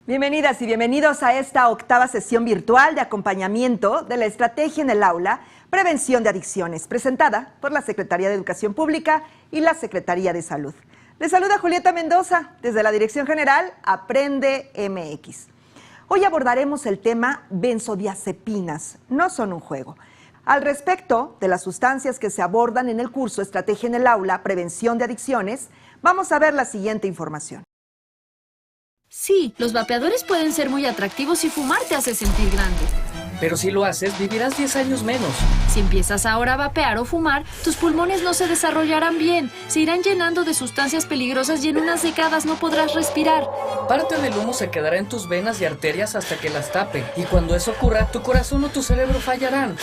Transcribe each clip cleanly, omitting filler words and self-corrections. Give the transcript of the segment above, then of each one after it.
Bienvenidas y bienvenidos a esta octava sesión virtual de acompañamiento de la Estrategia en el Aula, Prevención de Adicciones, presentada por la Secretaría de Educación Pública y la Secretaría de Salud. Les saluda Julieta Mendoza desde la Dirección General Aprende MX. Hoy abordaremos el tema benzodiazepinas, no son un juego. Al respecto de las sustancias que se abordan en el curso Estrategia en el Aula, Prevención de Adicciones, vamos a ver la siguiente información. Sí, los vapeadores pueden ser muy atractivos y fumar te hace sentir grande. Pero si lo haces, vivirás 10 años menos. Si empiezas ahora a vapear o fumar, tus pulmones no se desarrollarán bien, se irán llenando de sustancias peligrosas y en unas décadas no podrás respirar. Parte del humo se quedará en tus venas y arterias hasta que las tape. Y cuando eso ocurra, tu corazón o tu cerebro fallarán.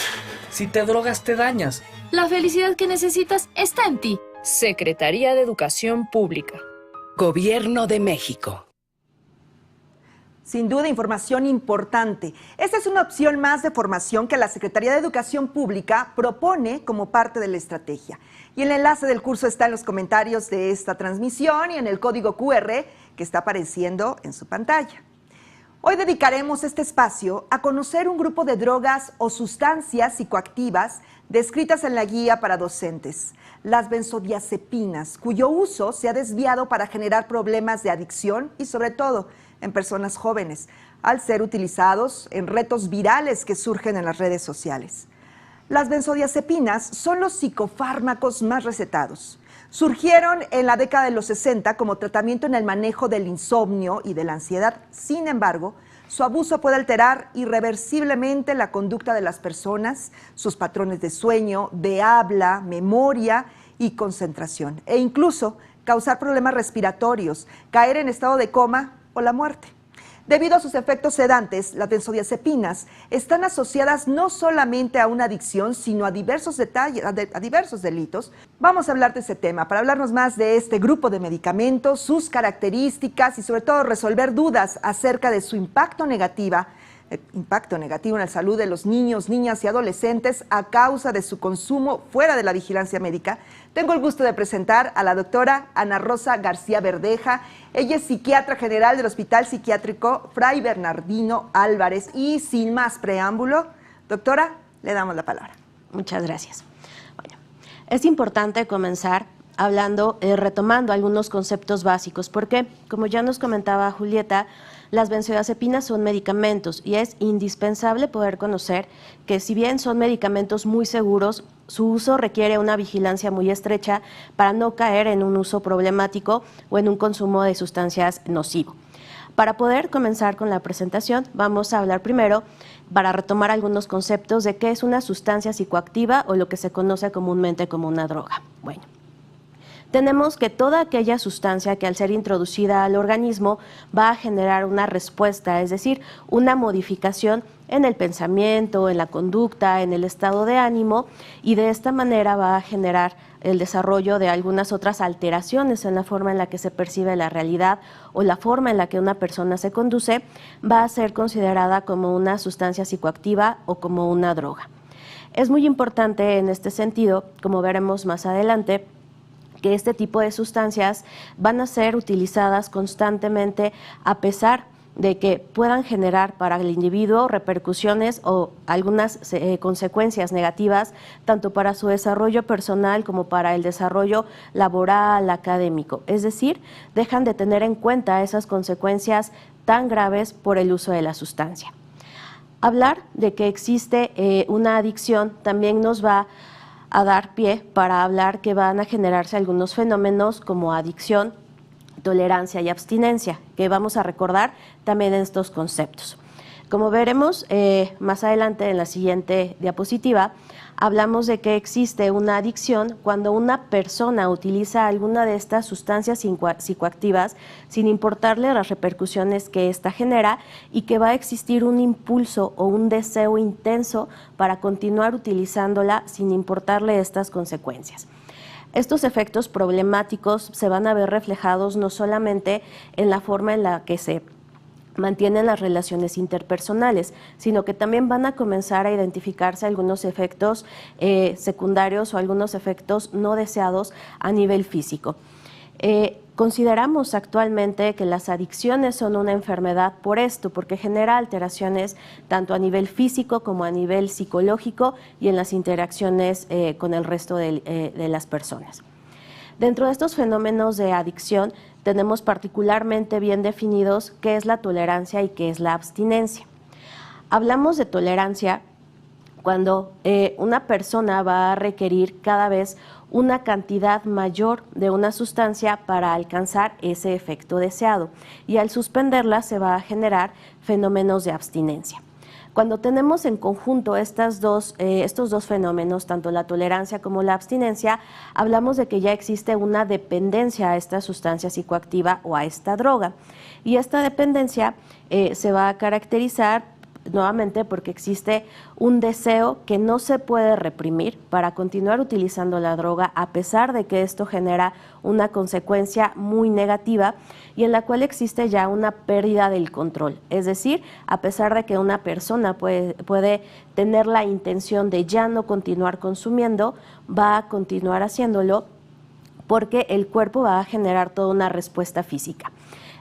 Si te drogas, te dañas. La felicidad que necesitas está en ti. Secretaría de Educación Pública. Gobierno de México. Sin duda, información importante. Esta es una opción más de formación que la Secretaría de Educación Pública propone como parte de la estrategia. Y el enlace del curso está en los comentarios de esta transmisión y en el código QR que está apareciendo en su pantalla. Hoy dedicaremos este espacio a conocer un grupo de drogas o sustancias psicoactivas descritas en la guía para docentes, las benzodiazepinas, cuyo uso se ha desviado para generar problemas de adicción y sobre todo en personas jóvenes, al ser utilizados en retos virales que surgen en las redes sociales. Las benzodiazepinas son los psicofármacos más recetados. Surgieron en la década de los 60 como tratamiento en el manejo del insomnio y de la ansiedad. Sin embargo, su abuso puede alterar irreversiblemente la conducta de las personas, sus patrones de sueño, de habla, memoria y concentración, e incluso causar problemas respiratorios, caer en estado de coma o la muerte. Debido a sus efectos sedantes, las benzodiazepinas están asociadas no solamente a una adicción, sino a diversos delitos. Vamos a hablar de ese tema, para hablarnos más de este grupo de medicamentos, sus características y sobre todo resolver dudas acerca de su impacto negativo en la salud de los niños, niñas y adolescentes a causa de su consumo fuera de la vigilancia médica. Tengo el gusto de presentar a la doctora Ana Rosa García Verdeja. Ella es psiquiatra general del Hospital Psiquiátrico Fray Bernardino Álvarez. Y sin más preámbulo, doctora, le damos la palabra. Muchas gracias. Bueno, es importante comenzar retomando algunos conceptos básicos, porque, como ya nos comentaba Julieta, las benzodiazepinas son medicamentos y es indispensable poder conocer que si bien son medicamentos muy seguros, su uso requiere una vigilancia muy estrecha para no caer en un uso problemático o en un consumo de sustancias nocivo. Para poder comenzar con la presentación, vamos a hablar primero, para retomar algunos conceptos de qué es una sustancia psicoactiva o lo que se conoce comúnmente como una droga. Bueno, tenemos que toda aquella sustancia que al ser introducida al organismo va a generar una respuesta, es decir, una modificación en el pensamiento, en la conducta, en el estado de ánimo, y de esta manera va a generar el desarrollo de algunas otras alteraciones en la forma en la que se percibe la realidad o la forma en la que una persona se conduce, va a ser considerada como una sustancia psicoactiva o como una droga. Es muy importante en este sentido, como veremos más adelante, que este tipo de sustancias van a ser utilizadas constantemente a pesar de que puedan generar para el individuo repercusiones o algunas consecuencias negativas, tanto para su desarrollo personal como para el desarrollo laboral, académico. Es decir, dejan de tener en cuenta esas consecuencias tan graves por el uso de la sustancia. Hablar de que existe una adicción también nos va a dar pie para hablar que van a generarse algunos fenómenos como adicción, tolerancia y abstinencia, que vamos a recordar también en estos conceptos. Como veremos más adelante en la siguiente diapositiva, hablamos de que existe una adicción cuando una persona utiliza alguna de estas sustancias psicoactivas sin importarle las repercusiones que ésta genera y que va a existir un impulso o un deseo intenso para continuar utilizándola sin importarle estas consecuencias. Estos efectos problemáticos se van a ver reflejados no solamente en la forma en la que se mantienen las relaciones interpersonales, sino que también van a comenzar a identificarse algunos efectos secundarios o algunos efectos no deseados a nivel físico. Consideramos actualmente que las adicciones son una enfermedad por esto, porque genera alteraciones tanto a nivel físico como a nivel psicológico y en las interacciones con el resto de las personas. Dentro de estos fenómenos de adicción tenemos particularmente bien definidos qué es la tolerancia y qué es la abstinencia. Hablamos de tolerancia cuando una persona va a requerir cada vez una cantidad mayor de una sustancia para alcanzar ese efecto deseado, y al suspenderla se va a generar fenómenos de abstinencia. Cuando tenemos en conjunto estos dos fenómenos, tanto la tolerancia como la abstinencia, hablamos de que ya existe una dependencia a esta sustancia psicoactiva o a esta droga, y esta dependencia se va a caracterizar nuevamente porque existe un deseo que no se puede reprimir para continuar utilizando la droga, a pesar de que esto genera una consecuencia muy negativa y en la cual existe ya una pérdida del control. Es decir, a pesar de que una persona puede tener la intención de ya no continuar consumiendo, va a continuar haciéndolo porque el cuerpo va a generar toda una respuesta física.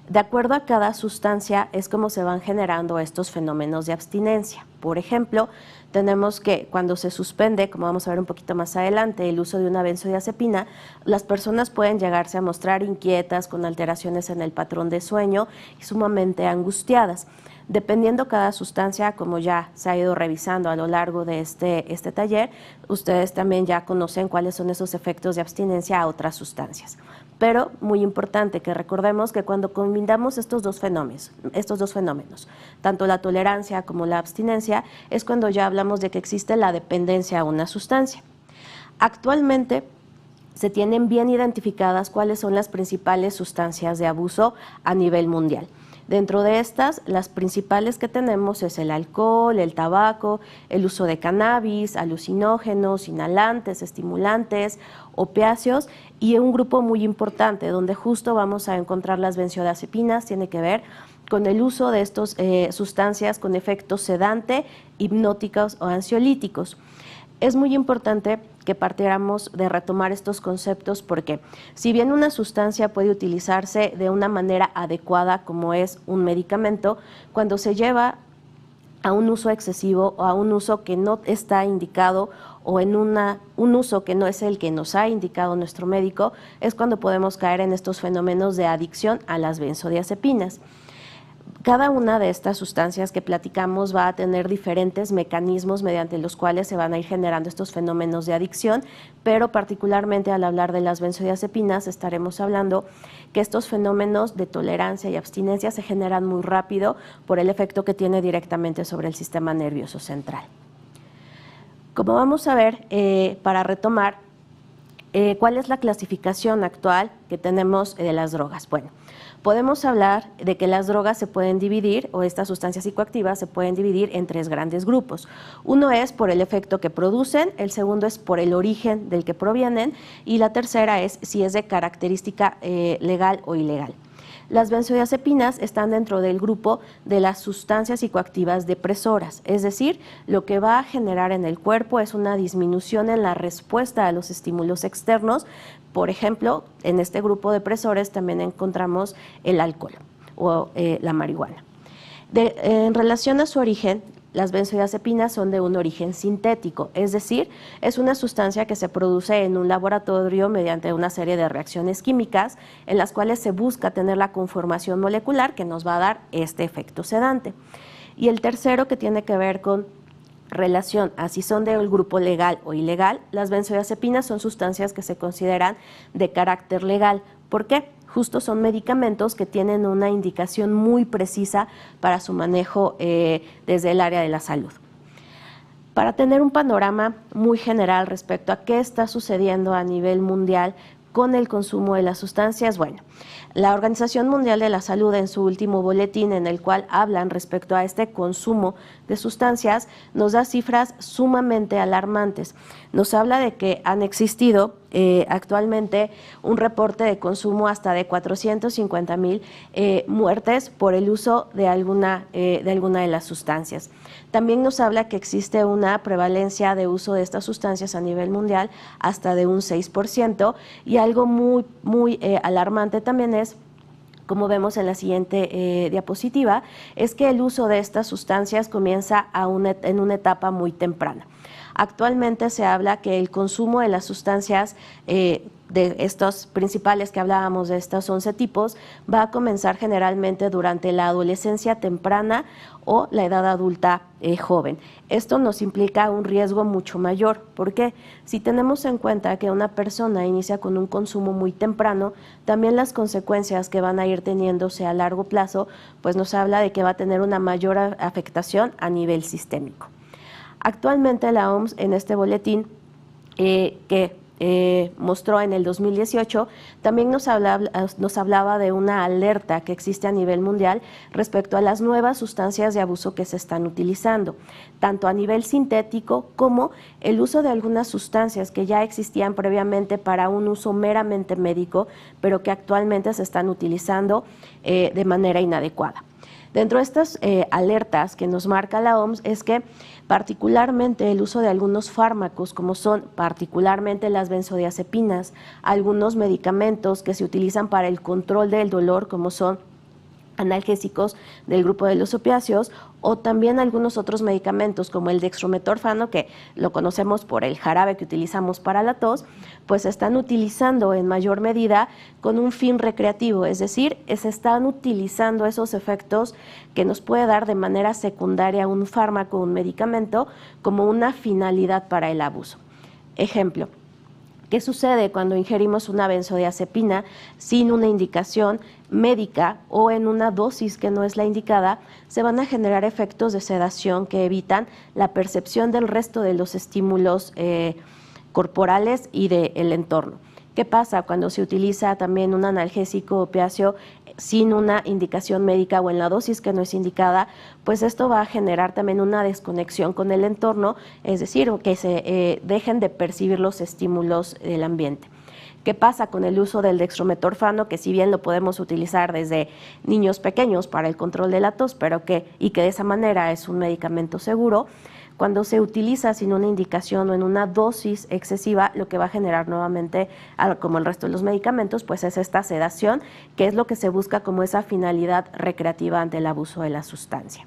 De acuerdo a cada sustancia es como se van generando estos fenómenos de abstinencia. Por ejemplo, tenemos que cuando se suspende, como vamos a ver un poquito más adelante, el uso de una benzodiazepina, las personas pueden llegarse a mostrar inquietas, con alteraciones en el patrón de sueño y sumamente angustiadas. Dependiendo cada sustancia, como ya se ha ido revisando a lo largo de este taller, ustedes también ya conocen cuáles son esos efectos de abstinencia a otras sustancias. Pero muy importante que recordemos que cuando combinamos estos dos fenómenos, tanto la tolerancia como la abstinencia, es cuando ya hablamos de que existe la dependencia a una sustancia. Actualmente se tienen bien identificadas cuáles son las principales sustancias de abuso a nivel mundial. Dentro de estas, las principales que tenemos es el alcohol, el tabaco, el uso de cannabis, alucinógenos, inhalantes, estimulantes, opiáceos, y un grupo muy importante donde justo vamos a encontrar las benzodiazepinas, tiene que ver con el uso de estas sustancias con efectos sedante, hipnóticos o ansiolíticos. Es muy importante que partiéramos de retomar estos conceptos porque si bien una sustancia puede utilizarse de una manera adecuada como es un medicamento, cuando se lleva a un uso excesivo o a un uso que no está indicado o en un uso que no es el que nos ha indicado nuestro médico, es cuando podemos caer en estos fenómenos de adicción a las benzodiazepinas. Cada una de estas sustancias que platicamos va a tener diferentes mecanismos mediante los cuales se van a ir generando estos fenómenos de adicción, pero particularmente al hablar de las benzodiazepinas estaremos hablando que estos fenómenos de tolerancia y abstinencia se generan muy rápido por el efecto que tiene directamente sobre el sistema nervioso central. Como vamos a ver, para retomar, ¿cuál es la clasificación actual que tenemos de las drogas? Bueno, podemos hablar de que las drogas se pueden dividir, o estas sustancias psicoactivas se pueden dividir en tres grandes grupos. Uno es por el efecto que producen, el segundo es por el origen del que provienen y la tercera es si es de característica legal o ilegal. Las benzodiazepinas están dentro del grupo de las sustancias psicoactivas depresoras, es decir, lo que va a generar en el cuerpo es una disminución en la respuesta a los estímulos externos. Por ejemplo, en este grupo de depresores también encontramos el alcohol o la marihuana. En relación a su origen, las benzodiazepinas son de un origen sintético, es decir, es una sustancia que se produce en un laboratorio mediante una serie de reacciones químicas en las cuales se busca tener la conformación molecular que nos va a dar este efecto sedante. Y el tercero, que tiene que ver con relación a si son del grupo legal o ilegal, las benzodiazepinas son sustancias que se consideran de carácter legal. ¿Por qué? Justo son medicamentos que tienen una indicación muy precisa para su manejo desde el área de la salud. Para tener un panorama muy general respecto a qué está sucediendo a nivel mundial con el consumo de las sustancias, bueno, la Organización Mundial de la Salud en su último boletín en el cual hablan respecto a este consumo de sustancias nos da cifras sumamente alarmantes. Nos habla de que han existido actualmente un reporte de consumo hasta de 450,000 muertes por el uso de alguna de las sustancias. También nos habla que existe una prevalencia de uso de estas sustancias a nivel mundial hasta de un 6%, y algo muy alarmante también es, como vemos en la siguiente diapositiva, es que el uso de estas sustancias comienza en una etapa muy temprana. Actualmente se habla que el consumo de las sustancias de estos principales que hablábamos, de estos 11 tipos, va a comenzar generalmente durante la adolescencia temprana o la edad adulta joven. Esto nos implica un riesgo mucho mayor. ¿Por qué? Si tenemos en cuenta que una persona inicia con un consumo muy temprano, también las consecuencias que van a ir teniéndose a largo plazo, pues nos habla de que va a tener una mayor afectación a nivel sistémico. Actualmente la OMS, en este boletín que mostró en el 2018, también nos hablaba de una alerta que existe a nivel mundial respecto a las nuevas sustancias de abuso que se están utilizando, tanto a nivel sintético como el uso de algunas sustancias que ya existían previamente para un uso meramente médico, pero que actualmente se están utilizando de manera inadecuada. Dentro de estas alertas que nos marca la OMS es que particularmente el uso de algunos fármacos, como son particularmente las benzodiazepinas, algunos medicamentos que se utilizan para el control del dolor, como son analgésicos del grupo de los opiáceos, o también algunos otros medicamentos como el dextrometorfano, que lo conocemos por el jarabe que utilizamos para la tos, pues se están utilizando en mayor medida con un fin recreativo, es decir, se están utilizando esos efectos que nos puede dar de manera secundaria un fármaco, un medicamento, como una finalidad para el abuso. Ejemplo: ¿qué sucede cuando ingerimos una benzodiazepina sin una indicación médica o en una dosis que no es la indicada? Se van a generar efectos de sedación que evitan la percepción del resto de los estímulos corporales y del entorno. ¿Qué pasa cuando se utiliza también un analgésico opiáceo sin una indicación médica o en la dosis que no es indicada? Pues esto va a generar también una desconexión con el entorno, es decir, que se dejen de percibir los estímulos del ambiente. ¿Qué pasa con el uso del dextrometorfano? Que si bien lo podemos utilizar desde niños pequeños para el control de la tos, pero que de esa manera es un medicamento seguro, cuando se utiliza sin una indicación o en una dosis excesiva, lo que va a generar nuevamente, como el resto de los medicamentos, pues es esta sedación, que es lo que se busca como esa finalidad recreativa ante el abuso de la sustancia.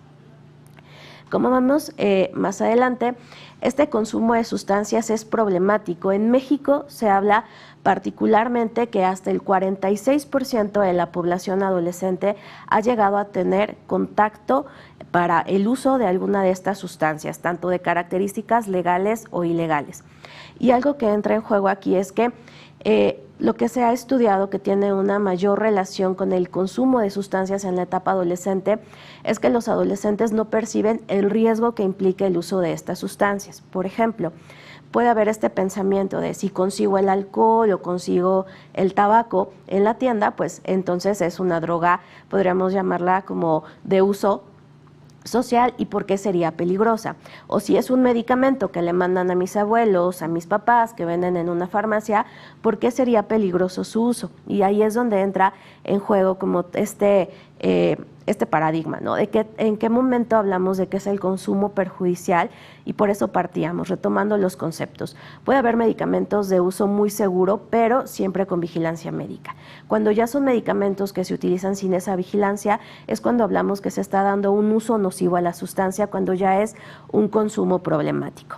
Como vamos más adelante, este consumo de sustancias es problemático. En México se habla particularmente que hasta el 46% de la población adolescente ha llegado a tener contacto para el uso de alguna de estas sustancias, tanto de características legales o ilegales. Y algo que entra en juego aquí es que lo que se ha estudiado que tiene una mayor relación con el consumo de sustancias en la etapa adolescente es que los adolescentes no perciben el riesgo que implica el uso de estas sustancias. Por ejemplo, puede haber este pensamiento de si consigo el alcohol o consigo el tabaco en la tienda, pues entonces es una droga, podríamos llamarla como de uso social, y por qué sería peligrosa. O si es un medicamento que le mandan a mis abuelos, a mis papás, que venden en una farmacia, ¿por qué sería peligroso su uso? Y ahí es donde entra en juego como este paradigma, ¿no? De que en qué momento hablamos de que es el consumo perjudicial, y por eso partíamos, retomando los conceptos. Puede haber medicamentos de uso muy seguro, pero siempre con vigilancia médica. Cuando ya son medicamentos que se utilizan sin esa vigilancia, es cuando hablamos que se está dando un uso nocivo a la sustancia, cuando ya es un consumo problemático.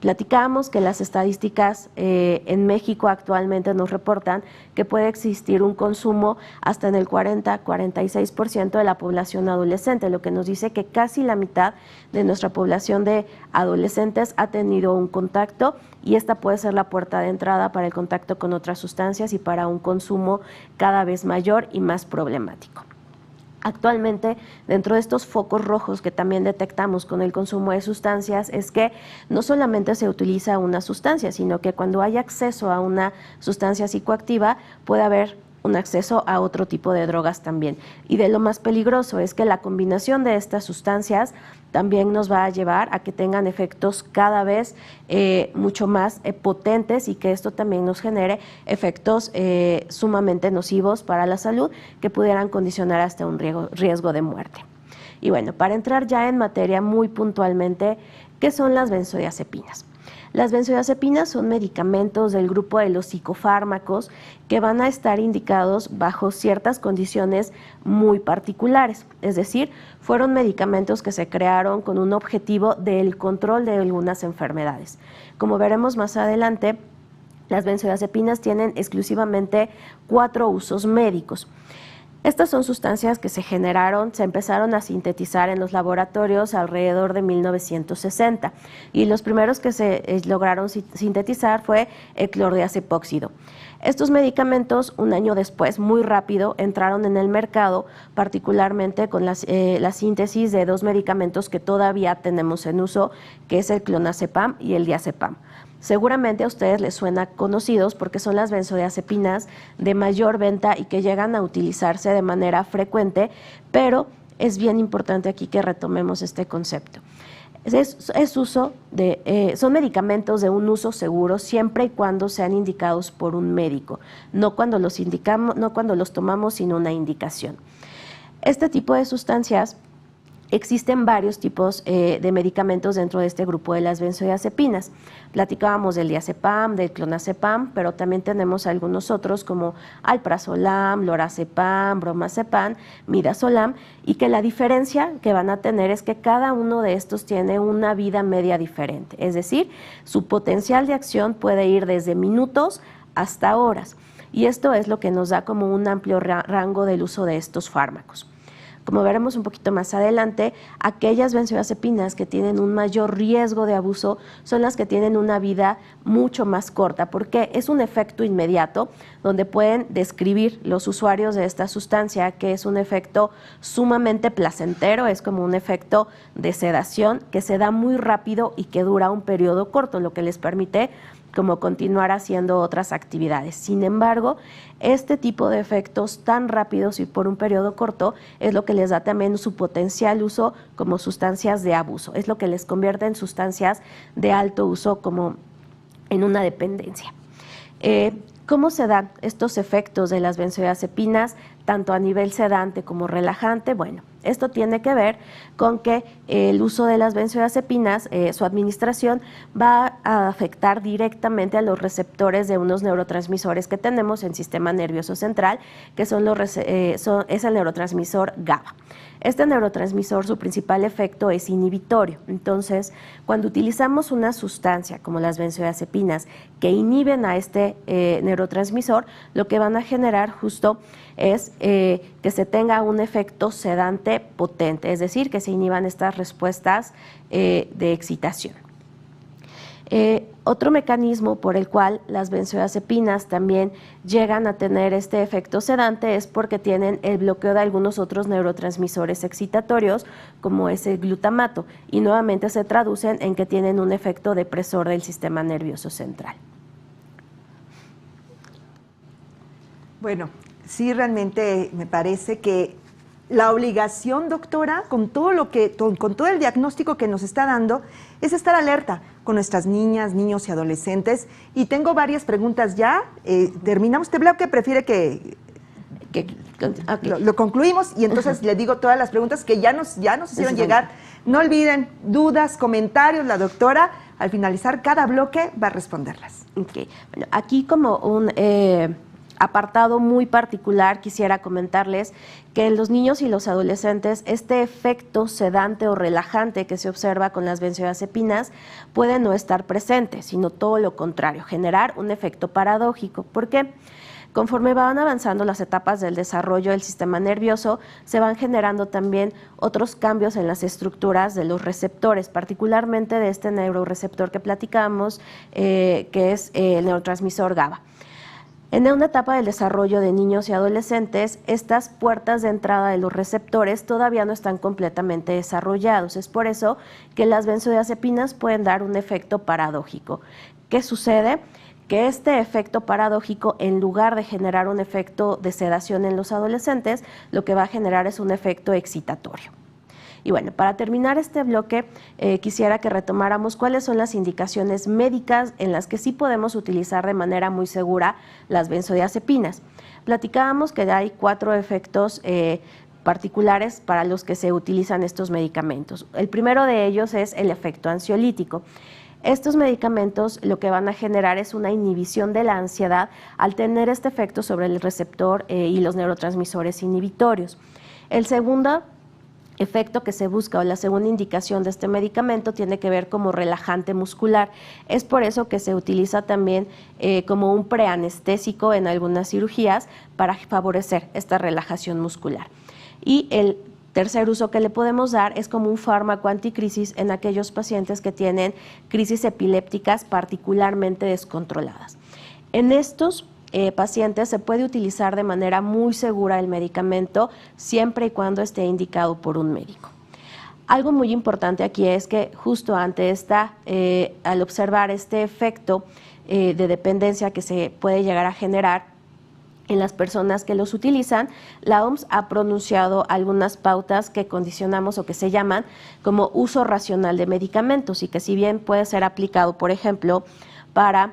Platicábamos que las estadísticas en México actualmente nos reportan que puede existir un consumo hasta en el 40-46% de la población adolescente, lo que nos dice que casi la mitad de nuestra población de adolescentes ha tenido un contacto, y esta puede ser la puerta de entrada para el contacto con otras sustancias y para un consumo cada vez mayor y más problemático. Actualmente, dentro de estos focos rojos que también detectamos con el consumo de sustancias, es que no solamente se utiliza una sustancia, sino que cuando hay acceso a una sustancia psicoactiva puede haber un acceso a otro tipo de drogas también. Y de lo más peligroso es que la combinación de estas sustancias también nos va a llevar a que tengan efectos cada vez mucho más potentes y que esto también nos genere efectos sumamente nocivos para la salud que pudieran condicionar hasta un riesgo de muerte. Y bueno, para entrar ya en materia muy puntualmente, ¿qué son las benzodiazepinas? Las benzodiazepinas son medicamentos del grupo de los psicofármacos que van a estar indicados bajo ciertas condiciones muy particulares. Es decir, fueron medicamentos que se crearon con un objetivo del control de algunas enfermedades. Como veremos más adelante, las benzodiazepinas tienen exclusivamente 4 usos médicos. Estas son sustancias que se empezaron a sintetizar en los laboratorios alrededor de 1960 y los primeros que se lograron sintetizar fue el clordiazepóxido. Estos medicamentos, un año después, muy rápido, entraron en el mercado, particularmente con la síntesis de 2 medicamentos que todavía tenemos en uso, que es el clonazepam y el diazepam. Seguramente a ustedes les suena conocidos porque son las benzodiazepinas de mayor venta y que llegan a utilizarse de manera frecuente, pero es bien importante aquí que retomemos este concepto. Son medicamentos de un uso seguro siempre y cuando sean indicados por un médico, no cuando los tomamos sin una indicación. Este tipo de sustancias, existen varios tipos de medicamentos dentro de este grupo de las benzodiazepinas. Platicábamos del diazepam, del clonazepam, pero también tenemos algunos otros como alprazolam, lorazepam, bromazepam, midazolam, y que la diferencia que van a tener es que cada uno de estos tiene una vida media diferente. Es decir, su potencial de acción puede ir desde minutos hasta horas. Y esto es lo que nos da como un amplio rango del uso de estos fármacos. Como veremos un poquito más adelante, aquellas benzodiazepinas que tienen un mayor riesgo de abuso son las que tienen una vida mucho más corta, porque es un efecto inmediato donde pueden describir los usuarios de esta sustancia que es un efecto sumamente placentero, es como un efecto de sedación que se da muy rápido y que dura un periodo corto, lo que les permite como continuar haciendo otras actividades. Sin embargo, este tipo de efectos tan rápidos y por un periodo corto es lo que les da también su potencial uso como sustancias de abuso, es lo que les convierte en sustancias de alto uso como en una dependencia. ¿Cómo se dan estos efectos de las benzodiazepinas, tanto a nivel sedante como relajante? Bueno, esto tiene que ver con que el uso de las benzodiazepinas, su administración, va a afectar directamente a los receptores de unos neurotransmisores que tenemos en el sistema nervioso central, que es el neurotransmisor GABA. Este neurotransmisor, su principal efecto es inhibitorio. Entonces, cuando utilizamos una sustancia como las benzodiazepinas que inhiben a este neurotransmisor, lo que van a generar justo es que se tenga un efecto sedante potente, es decir, que se inhiban estas respuestas de excitación. Otro mecanismo por el cual las benzodiazepinas también llegan a tener este efecto sedante es porque tienen el bloqueo de algunos otros neurotransmisores excitatorios, como es el glutamato, y nuevamente se traducen en que tienen un efecto depresor del sistema nervioso central. Bueno, sí, realmente me parece que la obligación, doctora, con todo el diagnóstico que nos está dando, es estar alerta con nuestras niñas, niños y adolescentes. Y tengo varias preguntas ya. Terminamos este bloque, prefiere que lo concluimos y entonces le digo todas las preguntas que ya nos hicieron llegar. No olviden dudas, comentarios, la doctora al finalizar cada bloque va a responderlas. Okay. Bueno, aquí como un apartado muy particular quisiera comentarles que en los niños y los adolescentes este efecto sedante o relajante que se observa con las benzodiazepinas puede no estar presente, sino todo lo contrario, generar un efecto paradójico. ¿Por qué? Conforme van avanzando las etapas del desarrollo del sistema nervioso, se van generando también otros cambios en las estructuras de los receptores, particularmente de este neuroreceptor que platicamos, que es el neurotransmisor GABA. En una etapa del desarrollo de niños y adolescentes, estas puertas de entrada de los receptores todavía no están completamente desarrollados. Es por eso que las benzodiazepinas pueden dar un efecto paradójico. ¿Qué sucede? que este efecto paradójico, en lugar de generar un efecto de sedación en los adolescentes, lo que va a generar es un efecto excitatorio. Y bueno, para terminar este bloque, quisiera que retomáramos cuáles son las indicaciones médicas en las que sí podemos utilizar de manera muy segura las benzodiazepinas. Platicábamos que hay 4 efectos particulares para los que se utilizan estos medicamentos. El primero de ellos es el efecto ansiolítico. Estos medicamentos lo que van a generar es una inhibición de la ansiedad al tener este efecto sobre el receptor y los neurotransmisores inhibitorios. El segundo efecto que se busca, o la segunda indicación de este medicamento, tiene que ver como relajante muscular. Es por eso que se utiliza también como un preanestésico en algunas cirugías para favorecer esta relajación muscular. Y el tercer uso que le podemos dar es como un fármaco anticrisis en aquellos pacientes que tienen crisis epilépticas particularmente descontroladas. En estos pacientes se puede utilizar de manera muy segura el medicamento siempre y cuando esté indicado por un médico. Algo muy importante aquí es que justo ante al observar este efecto de dependencia que se puede llegar a generar en las personas que los utilizan, la OMS ha pronunciado algunas pautas que condicionamos o que se llaman como uso racional de medicamentos y que si bien puede ser aplicado, por ejemplo, para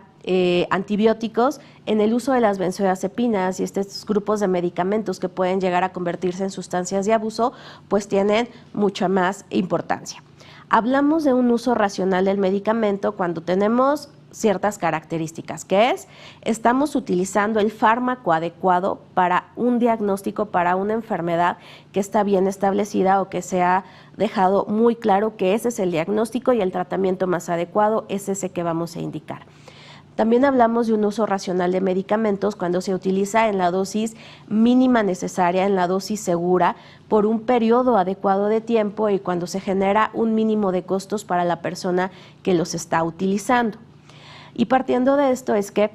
antibióticos, en el uso de las benzodiazepinas y estos grupos de medicamentos que pueden llegar a convertirse en sustancias de abuso, pues tienen mucha más importancia. Hablamos de un uso racional del medicamento cuando tenemos ciertas características, que es, estamos utilizando el fármaco adecuado para un diagnóstico, para una enfermedad que está bien establecida o que se ha dejado muy claro que ese es el diagnóstico y el tratamiento más adecuado es ese que vamos a indicar. También hablamos de un uso racional de medicamentos cuando se utiliza en la dosis mínima necesaria, en la dosis segura, por un periodo adecuado de tiempo y cuando se genera un mínimo de costos para la persona que los está utilizando. Y partiendo de esto es que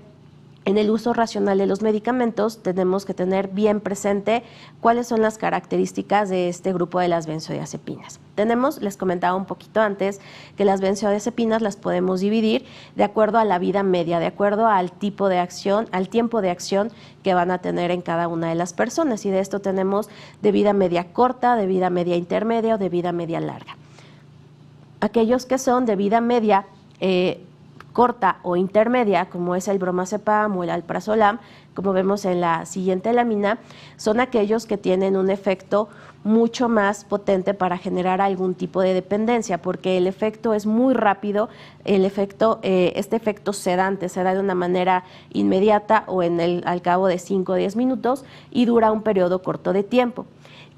en el uso racional de los medicamentos tenemos que tener bien presente cuáles son las características de este grupo de las benzodiazepinas. Les comentaba un poquito antes, que las benzodiazepinas las podemos dividir de acuerdo a la vida media, de acuerdo al tipo de acción, al tiempo de acción que van a tener en cada una de las personas. Y de esto tenemos de vida media corta, de vida media intermedia o de vida media larga. Aquellos que son de vida media corta o intermedia, como es el bromazepam o el alprazolam, como vemos en la siguiente lámina, son aquellos que tienen un efecto mucho más potente para generar algún tipo de dependencia, porque el efecto es muy rápido, este efecto sedante se da de una manera inmediata o al cabo de 5 o 10 minutos y dura un periodo corto de tiempo.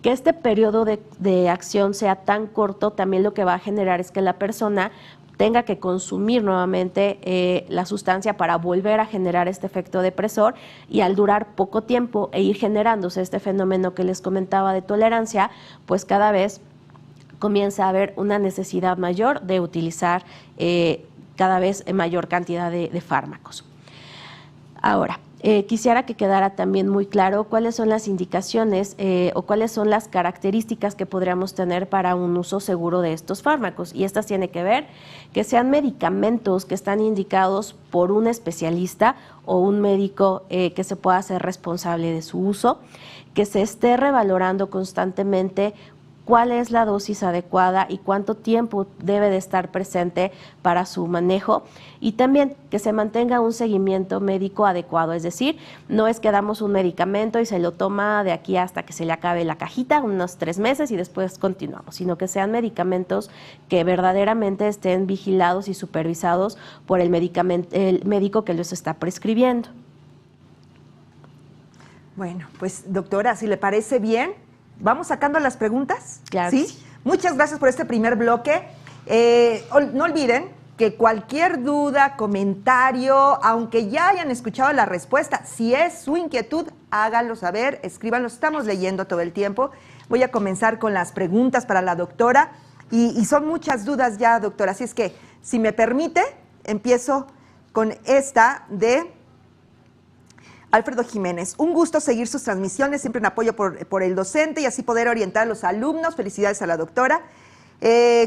Que este periodo de acción sea tan corto, también lo que va a generar es que la persona tenga que consumir nuevamente la sustancia para volver a generar este efecto depresor y al durar poco tiempo e ir generándose este fenómeno que les comentaba de tolerancia, pues cada vez comienza a haber una necesidad mayor de utilizar cada vez mayor cantidad de fármacos. Ahora, quisiera que quedara también muy claro cuáles son las indicaciones o cuáles son las características que podríamos tener para un uso seguro de estos fármacos. Y estas tienen que ver que sean medicamentos que están indicados por un especialista o un médico que se pueda hacer responsable de su uso, que se esté revalorando constantemente cuál es la dosis adecuada y cuánto tiempo debe de estar presente para su manejo, y también que se mantenga un seguimiento médico adecuado, es decir, no es que damos un medicamento y se lo toma de aquí hasta que se le acabe la cajita, unos 3 meses y después continuamos, sino que sean medicamentos que verdaderamente estén vigilados y supervisados por el médico que los está prescribiendo. Bueno, pues doctora, si le parece bien, ¿vamos sacando las preguntas? Claro. ¿Sí? Muchas gracias por este primer bloque. No olviden que cualquier duda, comentario, aunque ya hayan escuchado la respuesta, si es su inquietud, háganlo saber, escríbanlo, estamos leyendo todo el tiempo. Voy a comenzar con las preguntas para la doctora y son muchas dudas ya, doctora, así es que, si me permite, empiezo con esta de Alfredo Jiménez. Un gusto seguir sus transmisiones, siempre en apoyo por el docente y así poder orientar a los alumnos. Felicidades a la doctora.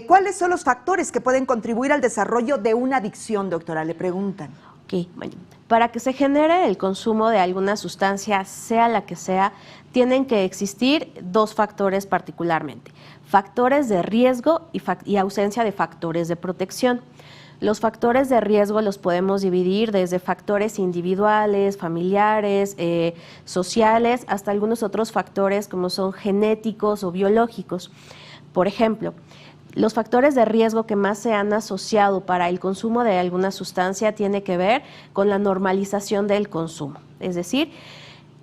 ¿Cuáles son los factores que pueden contribuir al desarrollo de una adicción, doctora? Le preguntan. Ok, bueno, para que se genere el consumo de alguna sustancia, sea la que sea, tienen que existir dos factores particularmente: factores de riesgo y ausencia de factores de protección. Los factores de riesgo los podemos dividir desde factores individuales, familiares, sociales, hasta algunos otros factores como son genéticos o biológicos. Por ejemplo, los factores de riesgo que más se han asociado para el consumo de alguna sustancia tiene que ver con la normalización del consumo. Es decir,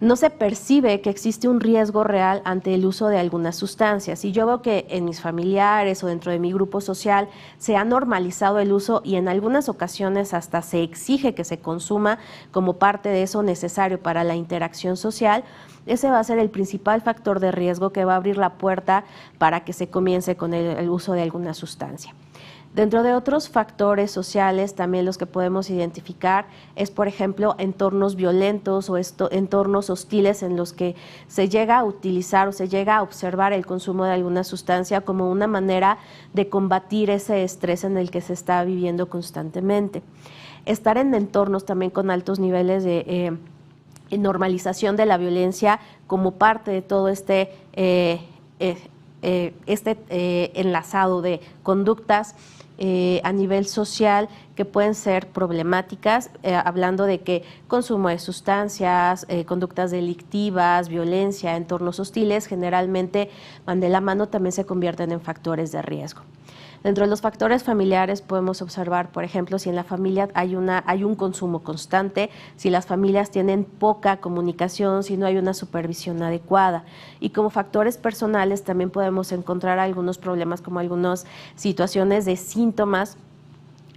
no se percibe que existe un riesgo real ante el uso de alguna sustancia. Si yo veo que en mis familiares o dentro de mi grupo social se ha normalizado el uso y en algunas ocasiones hasta se exige que se consuma como parte de eso necesario para la interacción social, ese va a ser el principal factor de riesgo que va a abrir la puerta para que se comience con el uso de alguna sustancia. Dentro de otros factores sociales, también los que podemos identificar es, por ejemplo, entornos violentos o entornos hostiles en los que se llega a utilizar o se llega a observar el consumo de alguna sustancia como una manera de combatir ese estrés en el que se está viviendo constantemente. Estar en entornos también con altos niveles de normalización de la violencia como parte de todo este enlazado de conductas a nivel social que pueden ser problemáticas, hablando de que consumo de sustancias, conductas delictivas, violencia, entornos hostiles, generalmente van de la mano, también se convierten en factores de riesgo. Dentro de los factores familiares podemos observar, por ejemplo, si en la familia hay un consumo constante, si las familias tienen poca comunicación, si no hay una supervisión adecuada. Y como factores personales también podemos encontrar algunos problemas como algunas situaciones de síntomas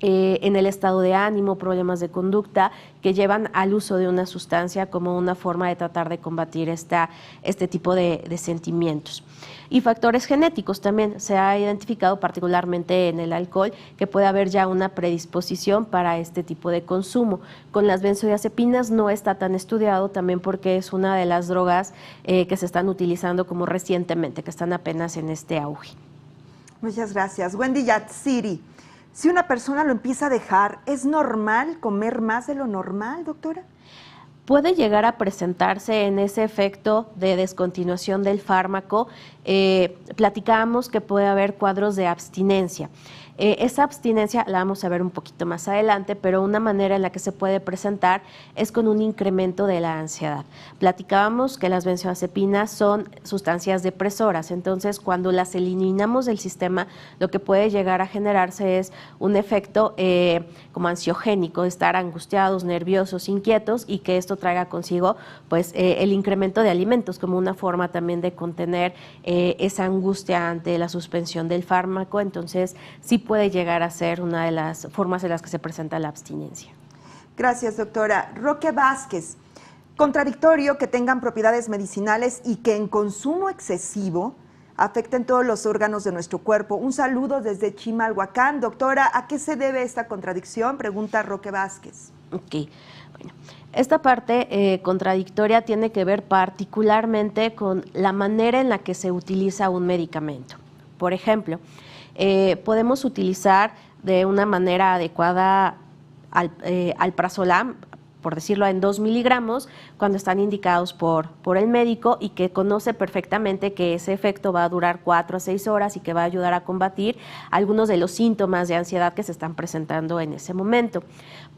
en el estado de ánimo, problemas de conducta que llevan al uso de una sustancia como una forma de tratar de combatir este tipo de sentimientos. Y factores genéticos también se ha identificado particularmente en el alcohol que puede haber ya una predisposición para este tipo de consumo. Con las benzodiazepinas no está tan estudiado también porque es una de las drogas que se están utilizando como recientemente, que están apenas en este auge. Muchas gracias. Wendy Yatsiri, si una persona lo empieza a dejar, ¿es normal comer más de lo normal, doctora? Puede llegar a presentarse en ese efecto de descontinuación del fármaco. Platicábamos que puede haber cuadros de abstinencia. Esa abstinencia la vamos a ver un poquito más adelante, pero una manera en la que se puede presentar es con un incremento de la ansiedad. Platicábamos que las benzodiazepinas son sustancias depresoras, entonces cuando las eliminamos del sistema, lo que puede llegar a generarse es un efecto como ansiogénico, estar angustiados, nerviosos, inquietos, y que esto traiga consigo pues el incremento de alimentos como una forma también de contener esa angustia ante la suspensión del fármaco. Entonces sí puede llegar a ser una de las formas en las que se presenta la abstinencia. Gracias, doctora. Roque Vázquez, contradictorio que tengan propiedades medicinales y que en consumo excesivo afecten todos los órganos de nuestro cuerpo. Un saludo desde Chimalhuacán. Doctora, ¿a qué se debe esta contradicción? Pregunta Roque Vázquez. Ok, bueno, esta parte contradictoria tiene que ver particularmente con la manera en la que se utiliza un medicamento. Por ejemplo, podemos utilizar de una manera adecuada alprazolam, por decirlo, en 2 miligramos, cuando están indicados por el médico y que conoce perfectamente que ese efecto va a durar 4 a 6 horas y que va a ayudar a combatir algunos de los síntomas de ansiedad que se están presentando en ese momento.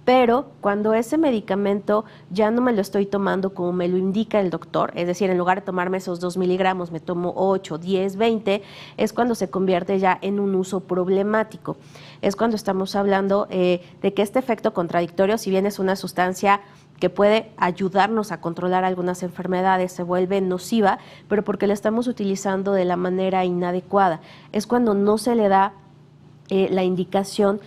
Pero cuando ese medicamento ya no me lo estoy tomando como me lo indica el doctor, es decir, en lugar de tomarme esos 2 miligramos, me tomo 8, 10, 20, es cuando se convierte ya en un uso problemático. Es cuando estamos hablando de que este efecto contradictorio, si bien es una sustancia que puede ayudarnos a controlar algunas enfermedades, se vuelve nociva, pero porque la estamos utilizando de la manera inadecuada. Es cuando no se le da la indicación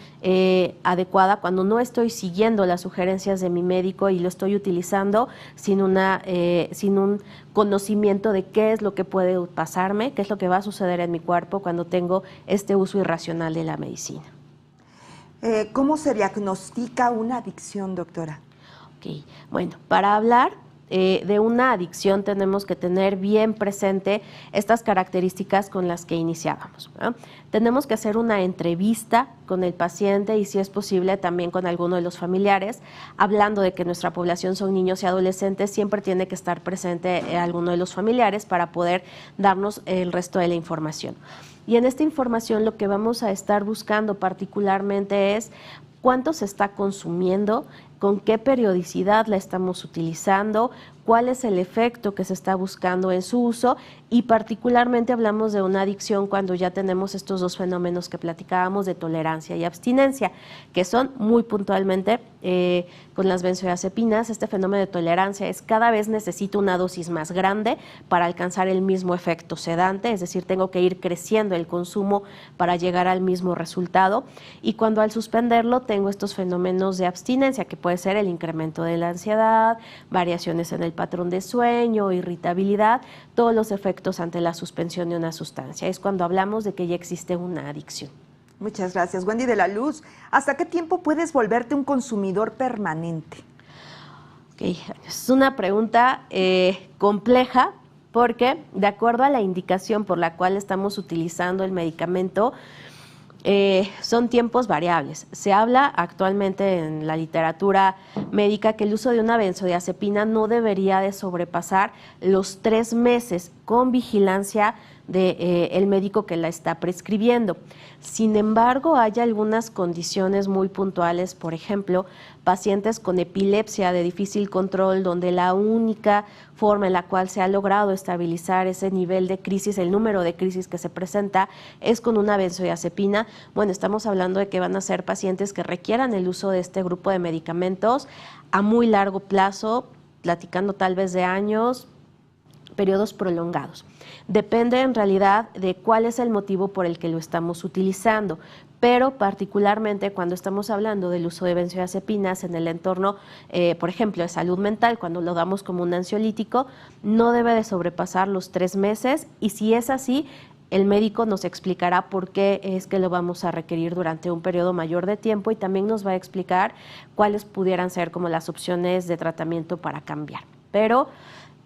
adecuada, cuando no estoy siguiendo las sugerencias de mi médico y lo estoy utilizando sin un conocimiento de qué es lo que puede pasarme, qué es lo que va a suceder en mi cuerpo cuando tengo este uso irracional de la medicina. ¿Cómo se diagnostica una adicción, doctora? Ok, bueno, para hablar de una adicción tenemos que tener bien presente estas características con las que iniciábamos, ¿no? Tenemos que hacer una entrevista con el paciente y, si es posible, también con alguno de los familiares. Hablando de que nuestra población son niños y adolescentes, siempre tiene que estar presente alguno de los familiares para poder darnos el resto de la información. Y en esta información lo que vamos a estar buscando particularmente es cuánto se está consumiendo, con qué periodicidad la estamos utilizando, cuál es el efecto que se está buscando en su uso, y particularmente hablamos de una adicción cuando ya tenemos estos dos fenómenos que platicábamos de tolerancia y abstinencia, que son muy puntualmente con las benzodiazepinas. Este fenómeno de tolerancia es cada vez necesito una dosis más grande para alcanzar el mismo efecto sedante, es decir, tengo que ir creciendo el consumo para llegar al mismo resultado, y cuando al suspenderlo tengo estos fenómenos de abstinencia, que puede ser el incremento de la ansiedad, variaciones en el patrón de sueño, irritabilidad, todos los efectos ante la suspensión de una sustancia. Es cuando hablamos de que ya existe una adicción. Muchas gracias. Wendy de la Luz, ¿hasta qué tiempo puedes volverte un consumidor permanente? Okay. Es una pregunta compleja, porque de acuerdo a la indicación por la cual estamos utilizando el medicamento, son tiempos variables. Se habla actualmente en la literatura médica que el uso de una benzodiazepina no debería de sobrepasar los 3 meses con vigilancia del médico que la está prescribiendo. Sin embargo, hay algunas condiciones muy puntuales, por ejemplo, pacientes con epilepsia de difícil control, donde la única forma en la cual se ha logrado estabilizar ese nivel de crisis, el número de crisis que se presenta, es con una benzodiazepina. Bueno, estamos hablando de que van a ser pacientes que requieran el uso de este grupo de medicamentos a muy largo plazo, platicando tal vez de años, periodos prolongados. Depende en realidad de cuál es el motivo por el que lo estamos utilizando, pero particularmente cuando estamos hablando del uso de benzodiazepinas en el entorno, por ejemplo, de salud mental, cuando lo damos como un ansiolítico, no debe de sobrepasar los 3 meses, y si es así, el médico nos explicará por qué es que lo vamos a requerir durante un periodo mayor de tiempo, y también nos va a explicar cuáles pudieran ser como las opciones de tratamiento para cambiar. Pero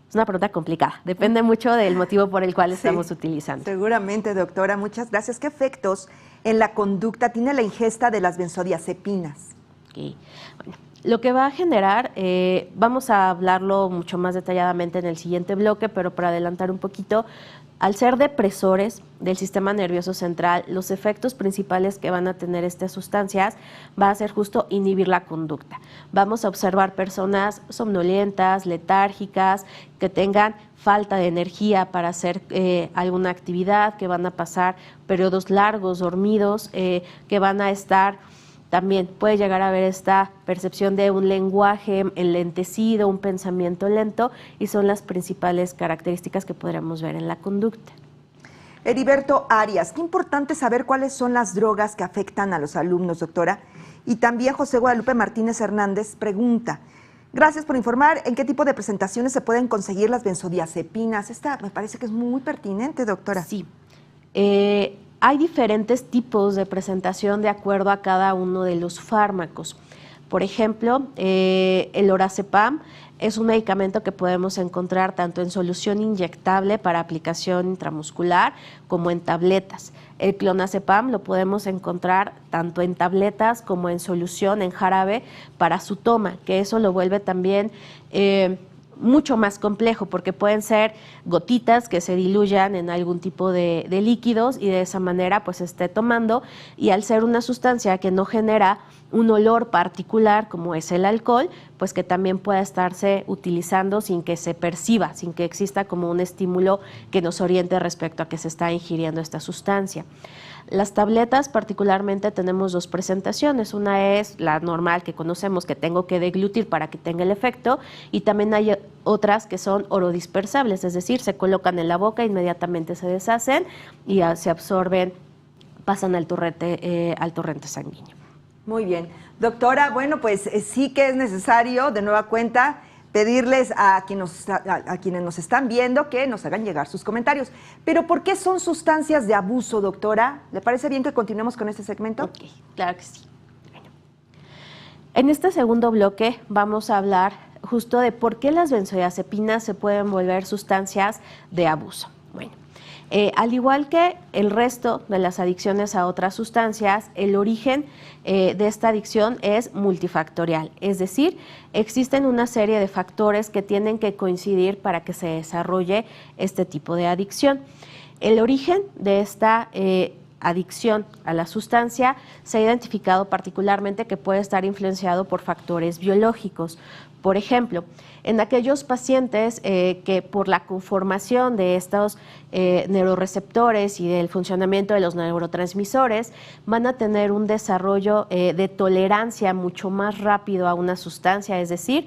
es una pregunta complicada, depende mucho del motivo por el cual estamos utilizando. Seguramente, doctora, muchas gracias. ¿Qué efectos en la conducta tiene la ingesta de las benzodiazepinas? Okay. Bueno, lo que va a generar, vamos a hablarlo mucho más detalladamente en el siguiente bloque, pero para adelantar un poquito, al ser depresores del sistema nervioso central, los efectos principales que van a tener estas sustancias va a ser justo inhibir la conducta. Vamos a observar personas somnolentas, letárgicas, que tengan falta de energía para hacer alguna actividad, que van a pasar periodos largos dormidos, que van a estar... También puede llegar a haber esta percepción de un lenguaje enlentecido, un pensamiento lento, y son las principales características que podríamos ver en la conducta. Heriberto Arias, qué importante saber cuáles son las drogas que afectan a los alumnos, doctora. Y también José Guadalupe Martínez Hernández pregunta, gracias por informar en qué tipo de presentaciones se pueden conseguir las benzodiazepinas. Esta me parece que es muy pertinente, doctora. Sí. Hay diferentes tipos de presentación de acuerdo a cada uno de los fármacos. Por ejemplo, el lorazepam es un medicamento que podemos encontrar tanto en solución inyectable para aplicación intramuscular como en tabletas. El clonazepam lo podemos encontrar tanto en tabletas como en solución, en jarabe, para su toma, que eso lo vuelve también mucho más complejo, porque pueden ser gotitas que se diluyan en algún tipo de líquidos, y de esa manera pues esté tomando, y al ser una sustancia que no genera un olor particular como es el alcohol, pues que también pueda estarse utilizando sin que se perciba, sin que exista como un estímulo que nos oriente respecto a que se está ingiriendo esta sustancia. Las tabletas particularmente tenemos 2 presentaciones, una es la normal que conocemos, que tengo que deglutir para que tenga el efecto, y también hay otras que son orodispersables, es decir, se colocan en la boca, inmediatamente se deshacen y se absorben, pasan al torrente sanguíneo. Muy bien. Doctora, bueno, pues sí que es necesario, de nueva cuenta, pedirles a quienes nos están viendo que nos hagan llegar sus comentarios. Pero ¿por qué son sustancias de abuso, doctora? ¿Le parece bien que continuemos con este segmento? Ok, claro que sí. Bueno. En este segundo bloque vamos a hablar justo de por qué las benzodiazepinas se pueden volver sustancias de abuso. Bueno, al igual que el resto de las adicciones a otras sustancias, el origen de esta adicción es multifactorial, es decir, existen una serie de factores que tienen que coincidir para que se desarrolle este tipo de adicción. El origen de esta adicción a la sustancia se ha identificado particularmente que puede estar influenciado por factores biológicos. Por ejemplo, en aquellos pacientes que por la conformación de estos neuroreceptores y del funcionamiento de los neurotransmisores van a tener un desarrollo de tolerancia mucho más rápido a una sustancia, es decir,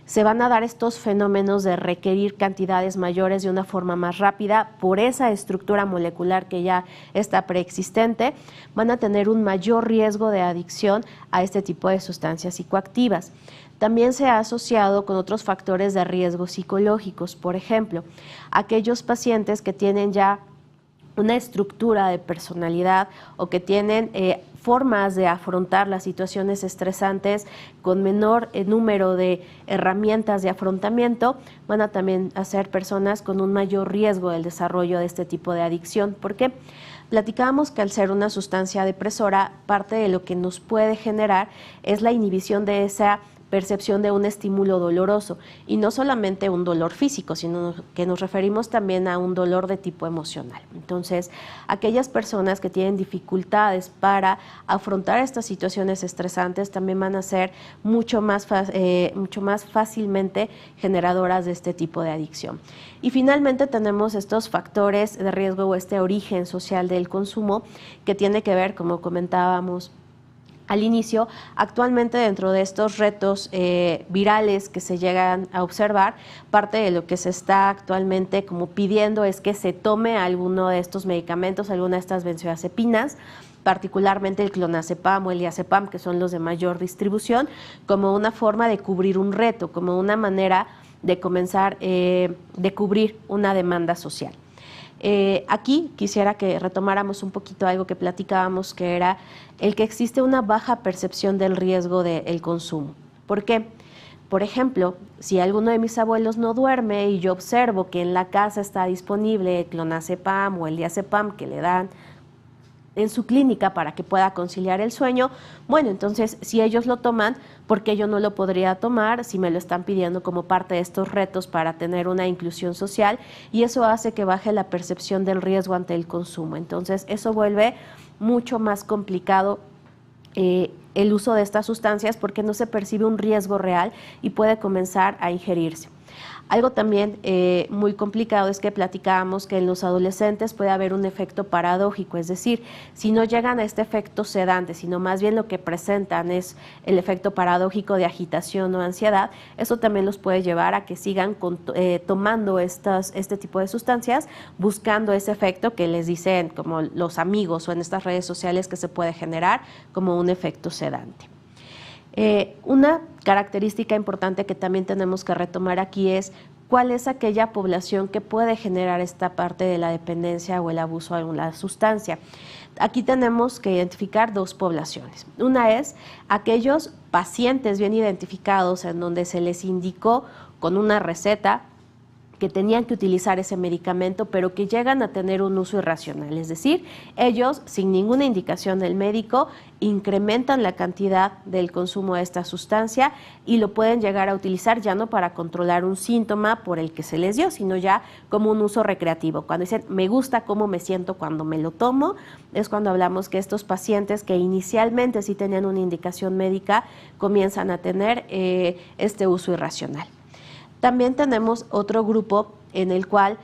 se van a dar estos fenómenos de requerir cantidades mayores de una forma más rápida por esa estructura molecular que ya está preexistente, van a tener un mayor riesgo de adicción a este tipo de sustancias psicoactivas. También se ha asociado con otros factores de riesgo psicológicos, por ejemplo, aquellos pacientes que tienen ya una estructura de personalidad o que tienen formas de afrontar las situaciones estresantes con menor número de herramientas de afrontamiento, van a también ser personas con un mayor riesgo del desarrollo de este tipo de adicción. ¿Por qué? Platicábamos que al ser una sustancia depresora, parte de lo que nos puede generar es la inhibición de esa percepción de un estímulo doloroso, y no solamente un dolor físico, sino que nos referimos también a un dolor de tipo emocional. Entonces, aquellas personas que tienen dificultades para afrontar estas situaciones estresantes también van a ser mucho más fácilmente generadoras de este tipo de adicción. Y finalmente tenemos estos factores de riesgo o este origen social del consumo que tiene que ver, como comentábamos al inicio, actualmente dentro de estos retos virales que se llegan a observar, parte de lo que se está actualmente como pidiendo es que se tome alguno de estos medicamentos, alguna de estas benzodiazepinas, particularmente el clonazepam o el diazepam, que son los de mayor distribución, como una forma de cubrir un reto, como una manera de comenzar de cubrir una demanda social. Aquí quisiera que retomáramos un poquito algo que platicábamos, que era el que existe una baja percepción del riesgo del consumo. ¿Por qué? Por ejemplo, si alguno de mis abuelos no duerme y yo observo que en la casa está disponible el clonazepam o el diazepam que le dan en su clínica para que pueda conciliar el sueño, bueno, entonces si ellos lo toman, ¿por qué yo no lo podría tomar si me lo están pidiendo como parte de estos retos para tener una inclusión social? Y eso hace que baje la percepción del riesgo ante el consumo. Entonces eso vuelve mucho más complicado el uso de estas sustancias porque no se percibe un riesgo real y puede comenzar a ingerirse. Algo también muy complicado es que platicábamos que en los adolescentes puede haber un efecto paradójico, es decir, si no llegan a este efecto sedante, sino más bien lo que presentan es el efecto paradójico de agitación o ansiedad, eso también los puede llevar a que sigan tomando este tipo de sustancias, buscando ese efecto que les dicen como los amigos o en estas redes sociales que se puede generar como un efecto sedante. Una característica importante que también tenemos que retomar aquí es cuál es aquella población que puede generar esta parte de la dependencia o el abuso de alguna sustancia. Aquí tenemos que identificar dos poblaciones. Una es aquellos pacientes bien identificados en donde se les indicó con una receta que tenían que utilizar ese medicamento, pero que llegan a tener un uso irracional. Es decir, ellos, sin ninguna indicación del médico, incrementan la cantidad del consumo de esta sustancia y lo pueden llegar a utilizar ya no para controlar un síntoma por el que se les dio, sino ya como un uso recreativo. Cuando dicen, me gusta cómo me siento cuando me lo tomo, es cuando hablamos que estos pacientes que inicialmente sí tenían una indicación médica, comienzan a tener este uso irracional. También tenemos otro grupo en el cual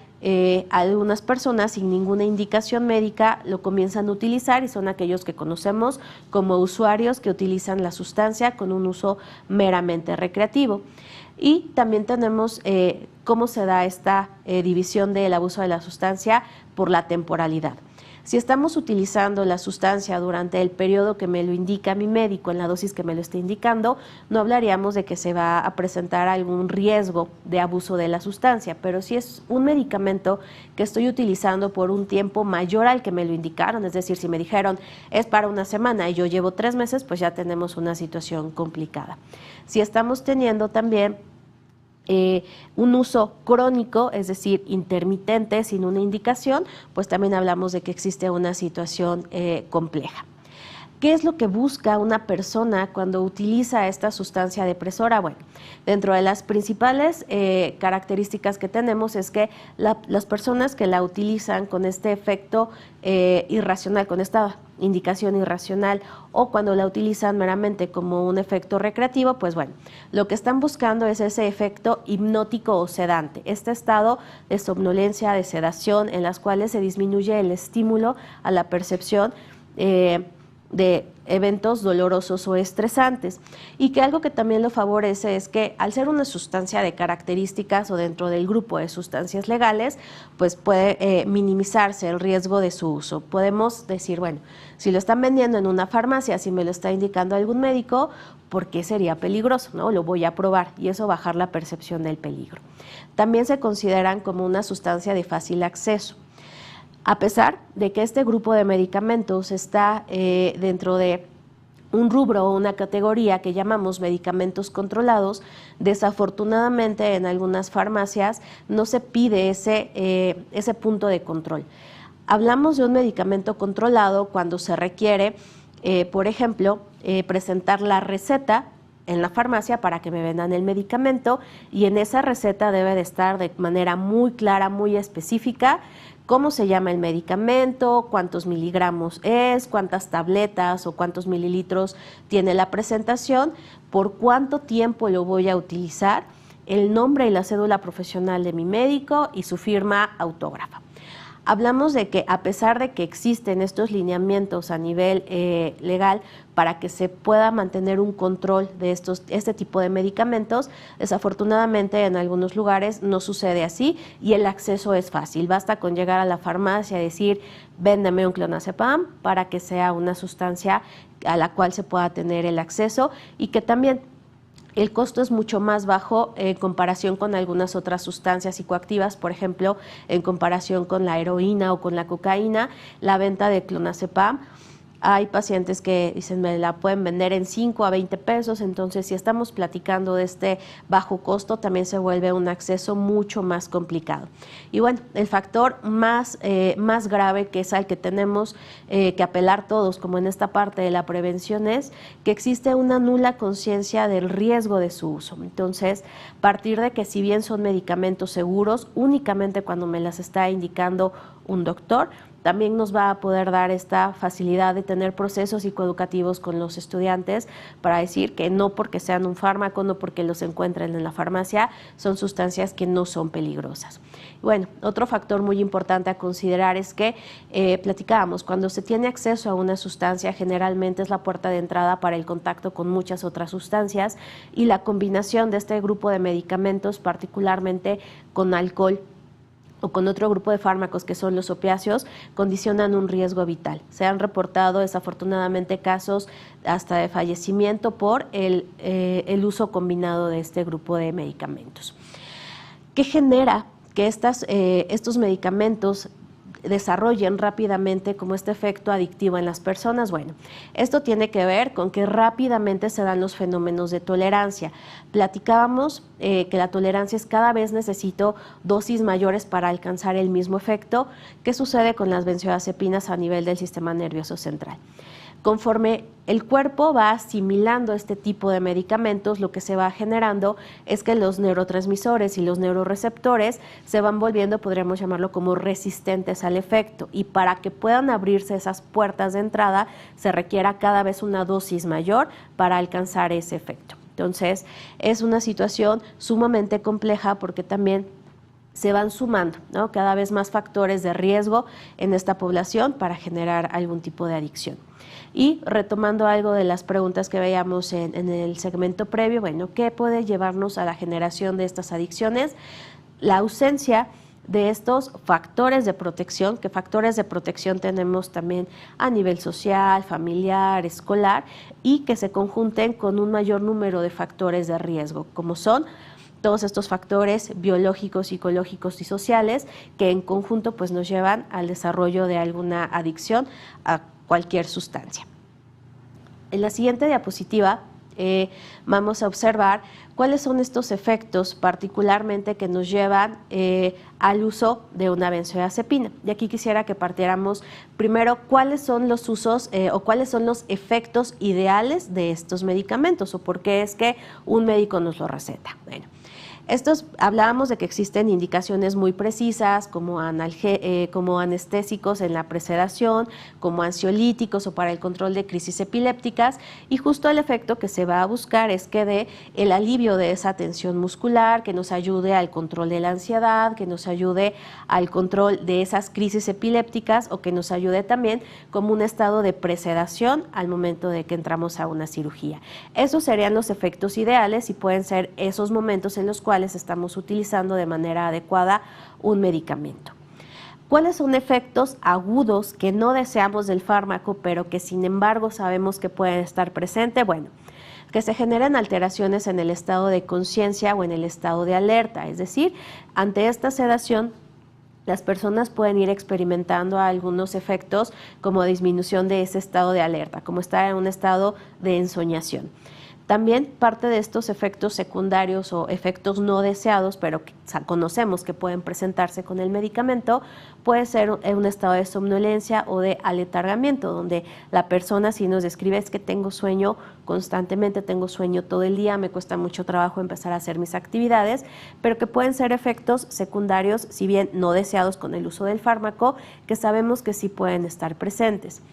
algunas personas sin ninguna indicación médica lo comienzan a utilizar y son aquellos que conocemos como usuarios que utilizan la sustancia con un uso meramente recreativo. Y también tenemos cómo se da esta división del abuso de la sustancia por la temporalidad. Si estamos utilizando la sustancia durante el periodo que me lo indica mi médico, en la dosis que me lo está indicando, no hablaríamos de que se va a presentar algún riesgo de abuso de la sustancia, pero si es un medicamento que estoy utilizando por un tiempo mayor al que me lo indicaron, es decir, si me dijeron es para una semana y yo llevo 3 meses, pues ya tenemos una situación complicada. Si estamos teniendo también un uso crónico, es decir, intermitente, sin una indicación, pues también hablamos de que existe una situación compleja. ¿Qué es lo que busca una persona cuando utiliza esta sustancia depresora? Bueno, dentro de las principales características que tenemos es que las personas que la utilizan con este efecto irracional, con esta indicación irracional, o cuando la utilizan meramente como un efecto recreativo, pues bueno, lo que están buscando es ese efecto hipnótico o sedante, este estado de somnolencia, de sedación, en las cuales se disminuye el estímulo a la percepción de eventos dolorosos o estresantes, y que algo que también lo favorece es que al ser una sustancia de características o dentro del grupo de sustancias legales, pues puede minimizarse el riesgo de su uso. Podemos decir, bueno, si lo están vendiendo en una farmacia, si me lo está indicando algún médico, ¿por qué sería peligroso? ¿No? Lo voy a probar, y eso bajar la percepción del peligro. También se consideran como una sustancia de fácil acceso. A pesar de que este grupo de medicamentos está dentro de un rubro o una categoría que llamamos medicamentos controlados, desafortunadamente en algunas farmacias no se pide ese punto de control. Hablamos de un medicamento controlado cuando se requiere, por ejemplo, presentar la receta en la farmacia para que me vendan el medicamento, y en esa receta debe de estar de manera muy clara, muy específica, cómo se llama el medicamento, cuántos miligramos es, cuántas tabletas o cuántos mililitros tiene la presentación, por cuánto tiempo lo voy a utilizar, el nombre y la cédula profesional de mi médico y su firma autógrafa. Hablamos de que a pesar de que existen estos lineamientos a nivel legal para que se pueda mantener un control de este tipo de medicamentos, desafortunadamente en algunos lugares no sucede así y el acceso es fácil. Basta con llegar a la farmacia y decir, véndeme un clonazepam, para que sea una sustancia a la cual se pueda tener el acceso, y que también el costo es mucho más bajo en comparación con algunas otras sustancias psicoactivas, por ejemplo, en comparación con la heroína o con la cocaína, la venta de clonazepam. Hay pacientes que dicen, me la pueden vender en 5 a 20 pesos, entonces si estamos platicando de este bajo costo, también se vuelve un acceso mucho más complicado. Y bueno, el factor más grave, que es al que tenemos que apelar todos, como en esta parte de la prevención, es que existe una nula conciencia del riesgo de su uso. Entonces, partir de que si bien son medicamentos seguros, únicamente cuando me las está indicando un doctor, también nos va a poder dar esta facilidad de tener procesos psicoeducativos con los estudiantes para decir que no porque sean un fármaco, no porque los encuentren en la farmacia, son sustancias que no son peligrosas. Bueno, otro factor muy importante a considerar es que, platicábamos, cuando se tiene acceso a una sustancia, generalmente es la puerta de entrada para el contacto con muchas otras sustancias, y la combinación de este grupo de medicamentos, particularmente con alcohol o con otro grupo de fármacos que son los opiáceos, condicionan un riesgo vital. Se han reportado desafortunadamente casos hasta de fallecimiento por el uso combinado de este grupo de medicamentos. ¿Qué genera que estos medicamentos desarrollen rápidamente como este efecto adictivo en las personas? Bueno, esto tiene que ver con que rápidamente se dan los fenómenos de tolerancia. Platicábamos que la tolerancia es cada vez necesito dosis mayores para alcanzar el mismo efecto. ¿Qué sucede con las benzodiazepinas a nivel del sistema nervioso central? Conforme el cuerpo va asimilando este tipo de medicamentos, lo que se va generando es que los neurotransmisores y los neuroreceptores se van volviendo, podríamos llamarlo como resistentes al efecto, y para que puedan abrirse esas puertas de entrada se requiera cada vez una dosis mayor para alcanzar ese efecto. Entonces, es una situación sumamente compleja porque también se van sumando, ¿no?, cada vez más factores de riesgo en esta población para generar algún tipo de adicción. Y retomando algo de las preguntas que veíamos en el segmento previo, bueno, ¿qué puede llevarnos a la generación de estas adicciones? la ausencia de estos factores de protección, que factores de protección tenemos también a nivel social, familiar, escolar, y que se conjunten con un mayor número de factores de riesgo, como son todos estos factores biológicos, psicológicos y sociales que en conjunto pues nos llevan al desarrollo de alguna adicción a cualquier sustancia. En la siguiente diapositiva vamos a observar cuáles son estos efectos particularmente que nos llevan al uso de una benzodiazepina. Y aquí quisiera que partiéramos primero cuáles son los usos o cuáles son los efectos ideales de estos medicamentos o por qué es que un médico nos lo receta. Bueno, hablábamos de que existen indicaciones muy precisas como anestésicos en la presedación, como ansiolíticos o para el control de crisis epilépticas, y justo el efecto que se va a buscar es que dé el alivio de esa tensión muscular, que nos ayude al control de la ansiedad, que nos ayude al control de esas crisis epilépticas o que nos ayude también como un estado de presedación al momento de que entramos a una cirugía. Esos serían los efectos ideales y pueden ser esos momentos en los cuales estamos utilizando de manera adecuada un medicamento. ¿Cuáles son efectos agudos que no deseamos del fármaco, pero que sin embargo sabemos que pueden estar presentes? Bueno, que se generen alteraciones en el estado de conciencia o en el estado de alerta, es decir, ante esta sedación las personas pueden ir experimentando algunos efectos como disminución de ese estado de alerta, como estar en un estado de ensoñación. También parte de estos efectos secundarios o efectos no deseados, pero que conocemos que pueden presentarse con el medicamento, puede ser un estado de somnolencia o de aletargamiento, donde la persona sí nos describe es que tengo sueño constantemente, tengo sueño todo el día, me cuesta mucho trabajo empezar a hacer mis actividades, pero que pueden ser efectos secundarios, si bien no deseados con el uso del fármaco, que sabemos que sí pueden estar presentes.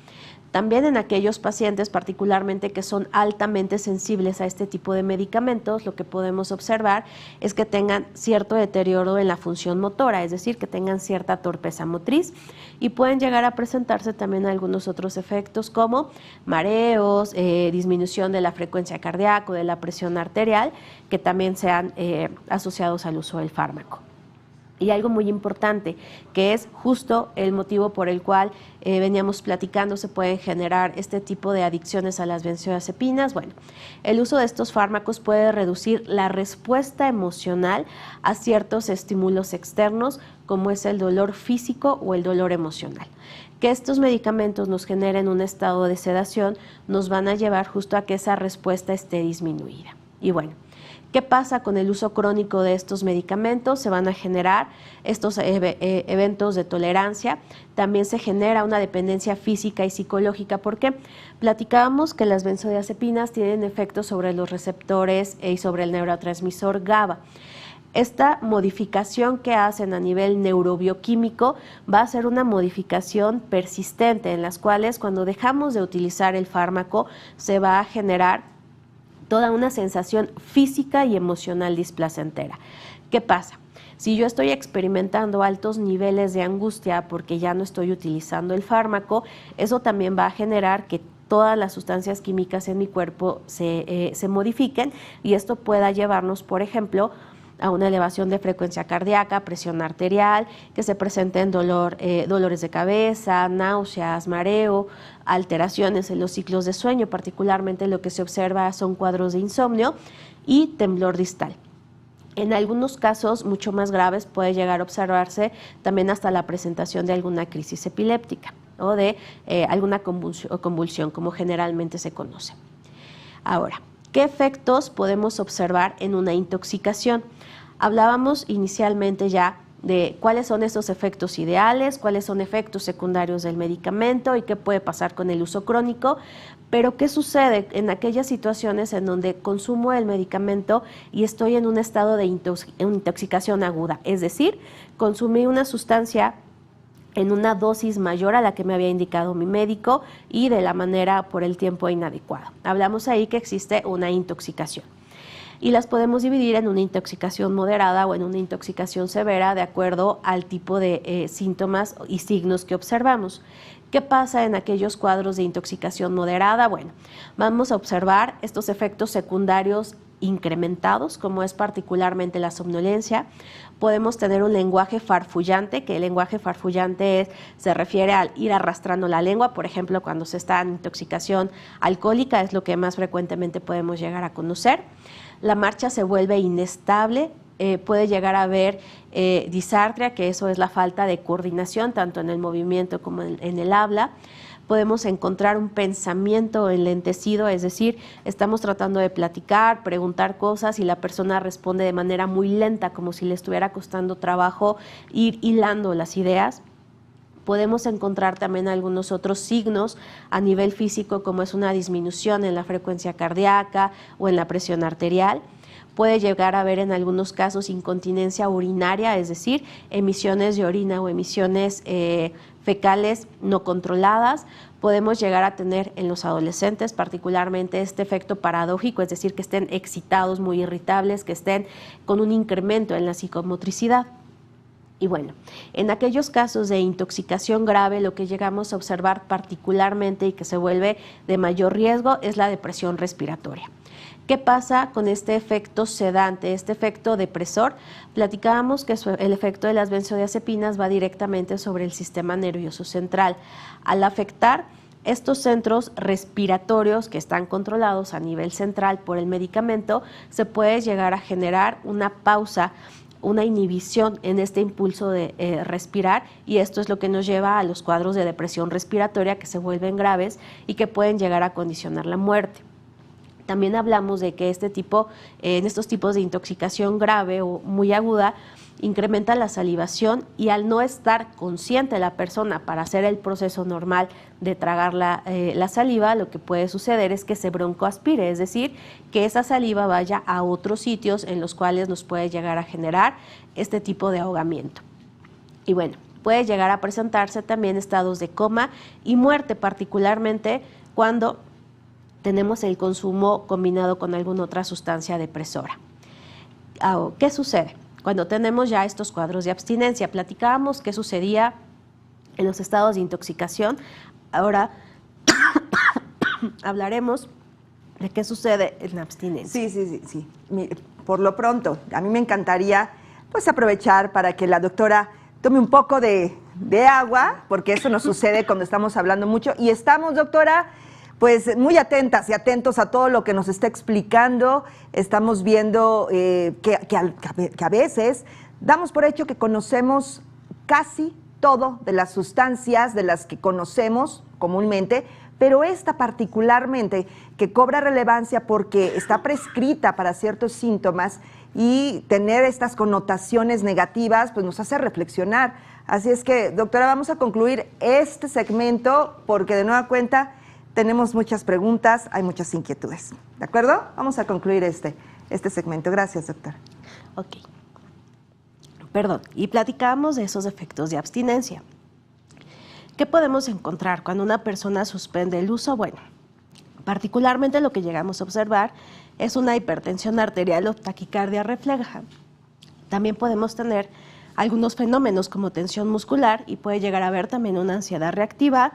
También en aquellos pacientes particularmente que son altamente sensibles a este tipo de medicamentos, lo que podemos observar es que tengan cierto deterioro en la función motora, es decir, que tengan cierta torpeza motriz y pueden llegar a presentarse también algunos otros efectos como mareos, disminución de la frecuencia cardíaca o de la presión arterial, que también sean asociados al uso del fármaco. Y algo muy importante, que es justo el motivo por el cual veníamos platicando, se pueden generar este tipo de adicciones a las benzodiazepinas. Bueno, el uso de estos fármacos puede reducir la respuesta emocional a ciertos estímulos externos, como es el dolor físico o el dolor emocional. Que estos medicamentos nos generen un estado de sedación nos van a llevar justo a que esa respuesta esté disminuida. Y bueno, ¿qué pasa con el uso crónico de estos medicamentos? Se van a generar estos eventos de tolerancia. También se genera una dependencia física y psicológica. ¿Por qué? Platicábamos que las benzodiazepinas tienen efectos sobre los receptores y sobre el neurotransmisor GABA. Esta modificación que hacen a nivel neurobioquímico va a ser una modificación persistente en las cuales cuando dejamos de utilizar el fármaco se va a generar toda una sensación física y emocional displacentera. ¿Qué pasa? Si yo estoy experimentando altos niveles de angustia porque ya no estoy utilizando el fármaco, eso también va a generar que todas las sustancias químicas en mi cuerpo se modifiquen y esto pueda llevarnos, por ejemplo, a una elevación de frecuencia cardíaca, presión arterial, que se presenten dolores de cabeza, náuseas, mareo, alteraciones en los ciclos de sueño, particularmente lo que se observa son cuadros de insomnio y temblor distal. En algunos casos mucho más graves puede llegar a observarse también hasta la presentación de alguna crisis epiléptica o de alguna convulsión, como generalmente se conoce. Ahora, ¿qué efectos podemos observar en una intoxicación? Hablábamos inicialmente ya de cuáles son esos efectos ideales, cuáles son efectos secundarios del medicamento y qué puede pasar con el uso crónico, pero ¿qué sucede en aquellas situaciones en donde consumo el medicamento y estoy en un estado de intoxicación aguda? Es decir, consumí una sustancia en una dosis mayor a la que me había indicado mi médico y de la manera por el tiempo inadecuado. Hablamos ahí que existe una intoxicación. Y las podemos dividir en una intoxicación moderada o en una intoxicación severa de acuerdo al tipo de síntomas y signos que observamos. ¿Qué pasa en aquellos cuadros de intoxicación moderada? Bueno, vamos a observar estos efectos secundarios incrementados, como es particularmente la somnolencia. Podemos tener un lenguaje farfullante, que el lenguaje farfullante se refiere al ir arrastrando la lengua, por ejemplo, cuando se está en intoxicación alcohólica, es lo que más frecuentemente podemos llegar a conocer. La marcha se vuelve inestable, puede llegar a haber disartria, que eso es la falta de coordinación, tanto en el movimiento como en el habla. Podemos encontrar un pensamiento enlentecido, es decir, estamos tratando de platicar, preguntar cosas y la persona responde de manera muy lenta, como si le estuviera costando trabajo ir hilando las ideas. Podemos encontrar también algunos otros signos a nivel físico, como es una disminución en la frecuencia cardíaca o en la presión arterial. Puede llegar a haber en algunos casos incontinencia urinaria, es decir, emisiones de orina o emisiones fecales no controladas. Podemos llegar a tener en los adolescentes particularmente este efecto paradójico, es decir, que estén excitados, muy irritables, que estén con un incremento en la psicomotricidad. Y bueno, en aquellos casos de intoxicación grave, lo que llegamos a observar particularmente y que se vuelve de mayor riesgo es la depresión respiratoria. ¿Qué pasa con este efecto sedante, este efecto depresor? Platicábamos que el efecto de las benzodiazepinas va directamente sobre el sistema nervioso central. Al afectar estos centros respiratorios que están controlados a nivel central por el medicamento, se puede llegar a generar una pausa, una inhibición en este impulso de respirar, y esto es lo que nos lleva a los cuadros de depresión respiratoria que se vuelven graves y que pueden llegar a condicionar la muerte. También hablamos de que en estos tipos de intoxicación grave o muy aguda, incrementa la salivación y al no estar consciente la persona para hacer el proceso normal de tragar la saliva, lo que puede suceder es que se broncoaspire, es decir, que esa saliva vaya a otros sitios en los cuales nos puede llegar a generar este tipo de ahogamiento. Y bueno, puede llegar a presentarse también estados de coma y muerte, particularmente cuando tenemos el consumo combinado con alguna otra sustancia depresora. ¿Qué sucede? Cuando tenemos ya estos cuadros de abstinencia, platicábamos qué sucedía en los estados de intoxicación. Ahora hablaremos de qué sucede en la abstinencia. Sí. Por lo pronto, a mí me encantaría pues aprovechar para que la doctora tome un poco de agua, porque eso nos sucede cuando estamos hablando mucho. Y estamos, doctora, pues muy atentas y atentos a todo lo que nos está explicando. Estamos viendo que a veces damos por hecho que conocemos casi todo de las sustancias de las que conocemos comúnmente, pero esta particularmente que cobra relevancia porque está prescrita para ciertos síntomas y tener estas connotaciones negativas, pues nos hace reflexionar. Así es que, doctora, vamos a concluir este segmento porque de nueva cuenta tenemos muchas preguntas, hay muchas inquietudes. ¿De acuerdo? Vamos a concluir este segmento. Gracias, doctora. Ok. Perdón. Y platicábamos de esos efectos de abstinencia. ¿Qué podemos encontrar cuando una persona suspende el uso? Bueno, particularmente lo que llegamos a observar es una hipertensión arterial o taquicardia refleja. También podemos tener algunos fenómenos como tensión muscular y puede llegar a haber también una ansiedad reactiva,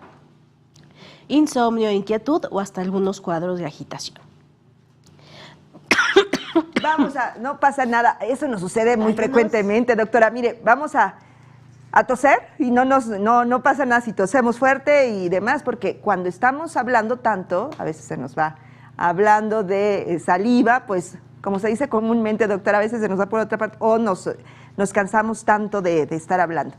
insomnio, inquietud o hasta algunos cuadros de agitación. No pasa nada, eso nos sucede muy frecuentemente, doctora. Mire, vamos a toser y no pasa nada si tosemos fuerte y demás, porque cuando estamos hablando tanto, a veces se nos va hablando de saliva, pues como se dice comúnmente, doctora, a veces se nos va por otra parte o nos cansamos tanto de estar hablando.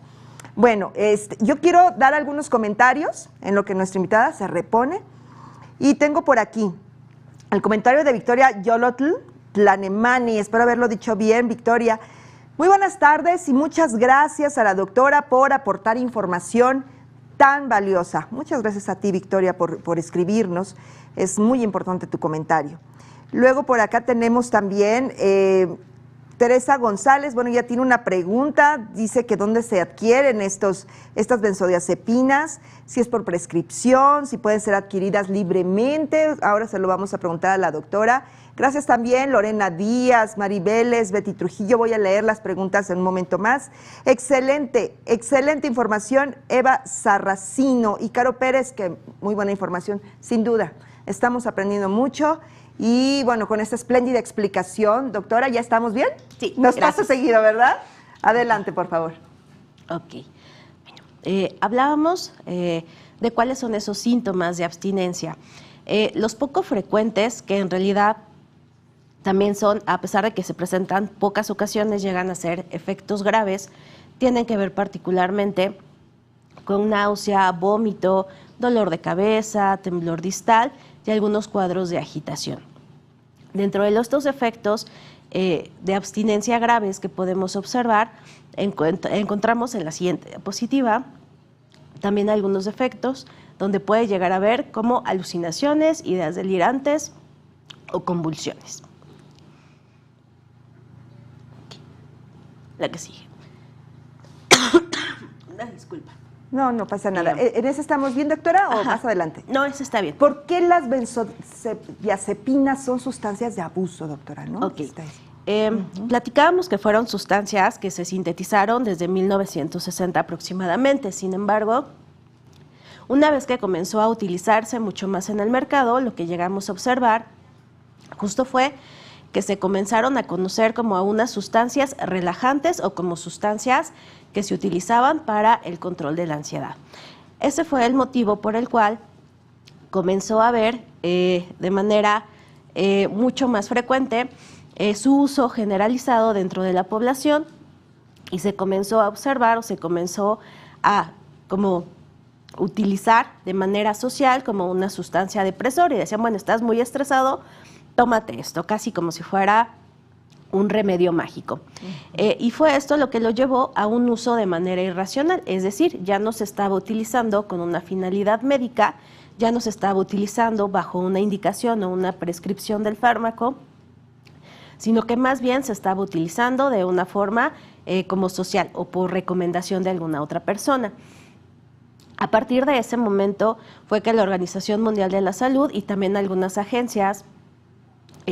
Bueno, yo quiero dar algunos comentarios en lo que nuestra invitada se repone. Y tengo por aquí el comentario de Victoria Yolotl Tlanemani. Espero haberlo dicho bien, Victoria. Muy buenas tardes y muchas gracias a la doctora por aportar información tan valiosa. Muchas gracias a ti, Victoria, por escribirnos. Es muy importante tu comentario. Luego por acá tenemos también Teresa González. Bueno, ya tiene una pregunta. Dice que dónde se adquieren estas benzodiazepinas, si es por prescripción, si pueden ser adquiridas libremente. Ahora se lo vamos a preguntar a la doctora. Gracias también Lorena Díaz, Maribeles, Betty Trujillo. Voy a leer las preguntas en un momento más. Excelente información. Eva Sarracino y Caro Pérez, que muy buena información, sin duda. Estamos aprendiendo mucho. Y bueno, con esta espléndida explicación, doctora, ¿ya estamos bien? Sí, Nos gracias. pasa seguido, ¿verdad? Adelante, por favor. Ok. Bueno, hablábamos de cuáles son esos síntomas de abstinencia. Los poco frecuentes, que en realidad también son, a pesar de que se presentan pocas ocasiones, llegan a ser efectos graves, tienen que ver particularmente con náusea, vómito, dolor de cabeza, temblor distal y algunos cuadros de agitación. Dentro de estos efectos de abstinencia graves que podemos observar, encontramos en la siguiente diapositiva también algunos efectos donde puede llegar a haber como alucinaciones, ideas delirantes o convulsiones. La que sigue. Disculpa. No, no pasa nada. Bien. ¿En ese estamos bien, doctora, o Ajá. más adelante? No, eso está bien. ¿Por qué las benzodiazepinas son sustancias de abuso, doctora? ¿No? Ok. Platicábamos que fueron sustancias que se sintetizaron desde 1960 aproximadamente. Sin embargo, una vez que comenzó a utilizarse mucho más en el mercado, lo que llegamos a observar justo fue que se comenzaron a conocer como a unas sustancias relajantes o como sustancias que se utilizaban para el control de la ansiedad. Ese fue el motivo por el cual comenzó a haber de manera mucho más frecuente su uso generalizado dentro de la población y se comenzó a observar o se comenzó a como utilizar de manera social como una sustancia depresora y decían, bueno, estás muy estresado, tómate esto, casi como si fuera un remedio mágico. Y fue esto lo que lo llevó a un uso de manera irracional, es decir, ya no se estaba utilizando con una finalidad médica, ya no se estaba utilizando bajo una indicación o una prescripción del fármaco, sino que más bien se estaba utilizando de una forma como social o por recomendación de alguna otra persona. A partir de ese momento fue que la Organización Mundial de la Salud y también algunas agencias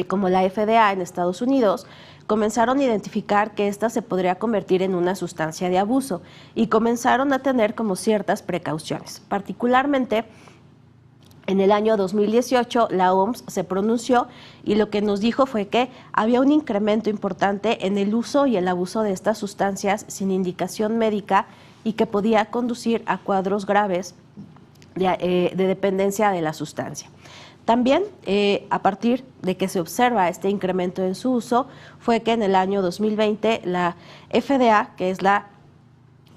como la FDA en Estados Unidos, comenzaron a identificar que esta se podría convertir en una sustancia de abuso y comenzaron a tener como ciertas precauciones. Particularmente, en el año 2018, la OMS se pronunció y lo que nos dijo fue que había un incremento importante en el uso y el abuso de estas sustancias sin indicación médica y que podía conducir a cuadros graves de dependencia de la sustancia. También, a partir de que se observa este incremento en su uso, fue que en el año 2020 la FDA, que es la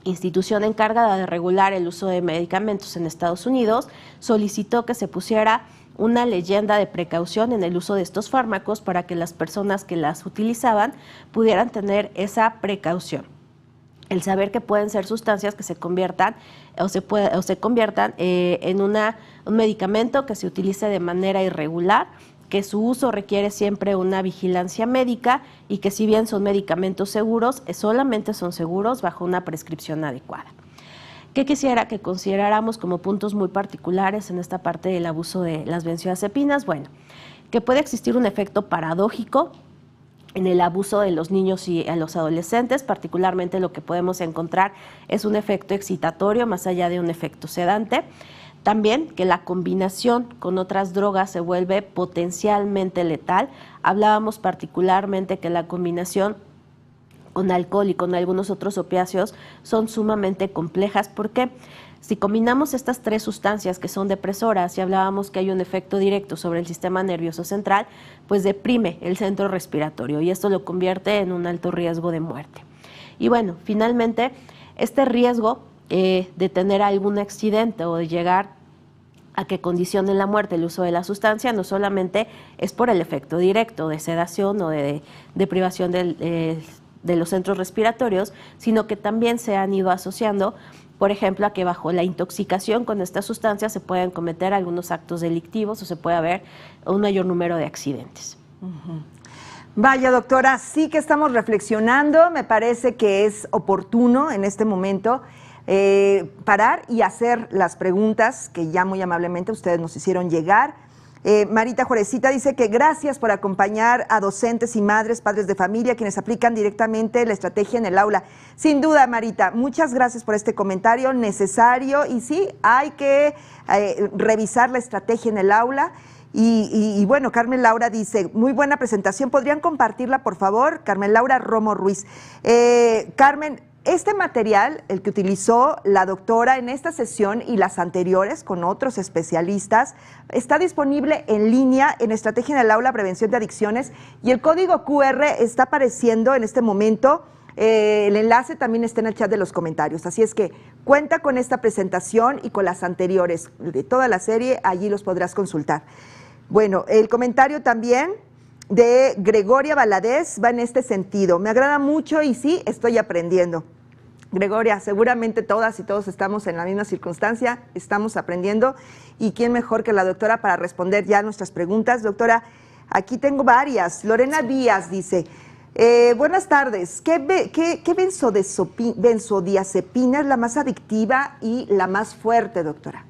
institución encargada de regular el uso de medicamentos en Estados Unidos, solicitó que se pusiera una leyenda de precaución en el uso de estos fármacos para que las personas que las utilizaban pudieran tener esa precaución. El saber que pueden ser sustancias que se conviertan en un medicamento que se utilice de manera irregular, que su uso requiere siempre una vigilancia médica y que si bien son medicamentos seguros, solamente son seguros bajo una prescripción adecuada. ¿Qué quisiera que consideráramos como puntos muy particulares en esta parte del abuso de las benzodiazepinas? Bueno, que puede existir un efecto paradójico en el abuso de los niños y a los adolescentes, particularmente lo que podemos encontrar es un efecto excitatorio más allá de un efecto sedante. También que la combinación con otras drogas se vuelve potencialmente letal. Hablábamos particularmente que la combinación con alcohol y con algunos otros opiáceos son sumamente complejas porque si combinamos estas tres sustancias que son depresoras y hablábamos que hay un efecto directo sobre el sistema nervioso central, pues deprime el centro respiratorio y esto lo convierte en un alto riesgo de muerte. Y bueno, finalmente, este riesgo de tener algún accidente o de llegar a que condicione la muerte el uso de la sustancia no solamente es por el efecto directo de sedación o de privación de los centros respiratorios, sino que también se han ido asociando, por ejemplo, a que bajo la intoxicación con esta sustancia se pueden cometer algunos actos delictivos o se puede haber un mayor número de accidentes. Vaya, doctora, sí que estamos reflexionando. Me parece que es oportuno en este momento parar y hacer las preguntas que ya muy amablemente ustedes nos hicieron llegar. Marita Jurecita dice que gracias por acompañar a docentes y madres, padres de familia, quienes aplican directamente la estrategia en el aula. Sin duda, Marita, muchas gracias por este comentario necesario y sí, hay que revisar la estrategia en el aula Y bueno, Carmen Laura dice, muy buena presentación, ¿podrían compartirla, por favor? Carmen Laura Romo Ruiz. Carmen, este material, el que utilizó la doctora en esta sesión y las anteriores con otros especialistas, está disponible en línea en Estrategia en el Aula Prevención de Adicciones y el código QR está apareciendo en este momento. El enlace también está en el chat de los comentarios, así es que cuenta con esta presentación y con las anteriores de toda la serie, allí los podrás consultar. Bueno, el comentario también de Gregoria Valadez va en este sentido. Me agrada mucho y sí, estoy aprendiendo. Gregoria, seguramente todas y todos estamos en la misma circunstancia, estamos aprendiendo. ¿Y quién mejor que la doctora para responder ya nuestras preguntas? Doctora, aquí tengo varias. Lorena Díaz dice, buenas tardes, ¿qué benzodiazepina es la más adictiva y la más fuerte, doctora?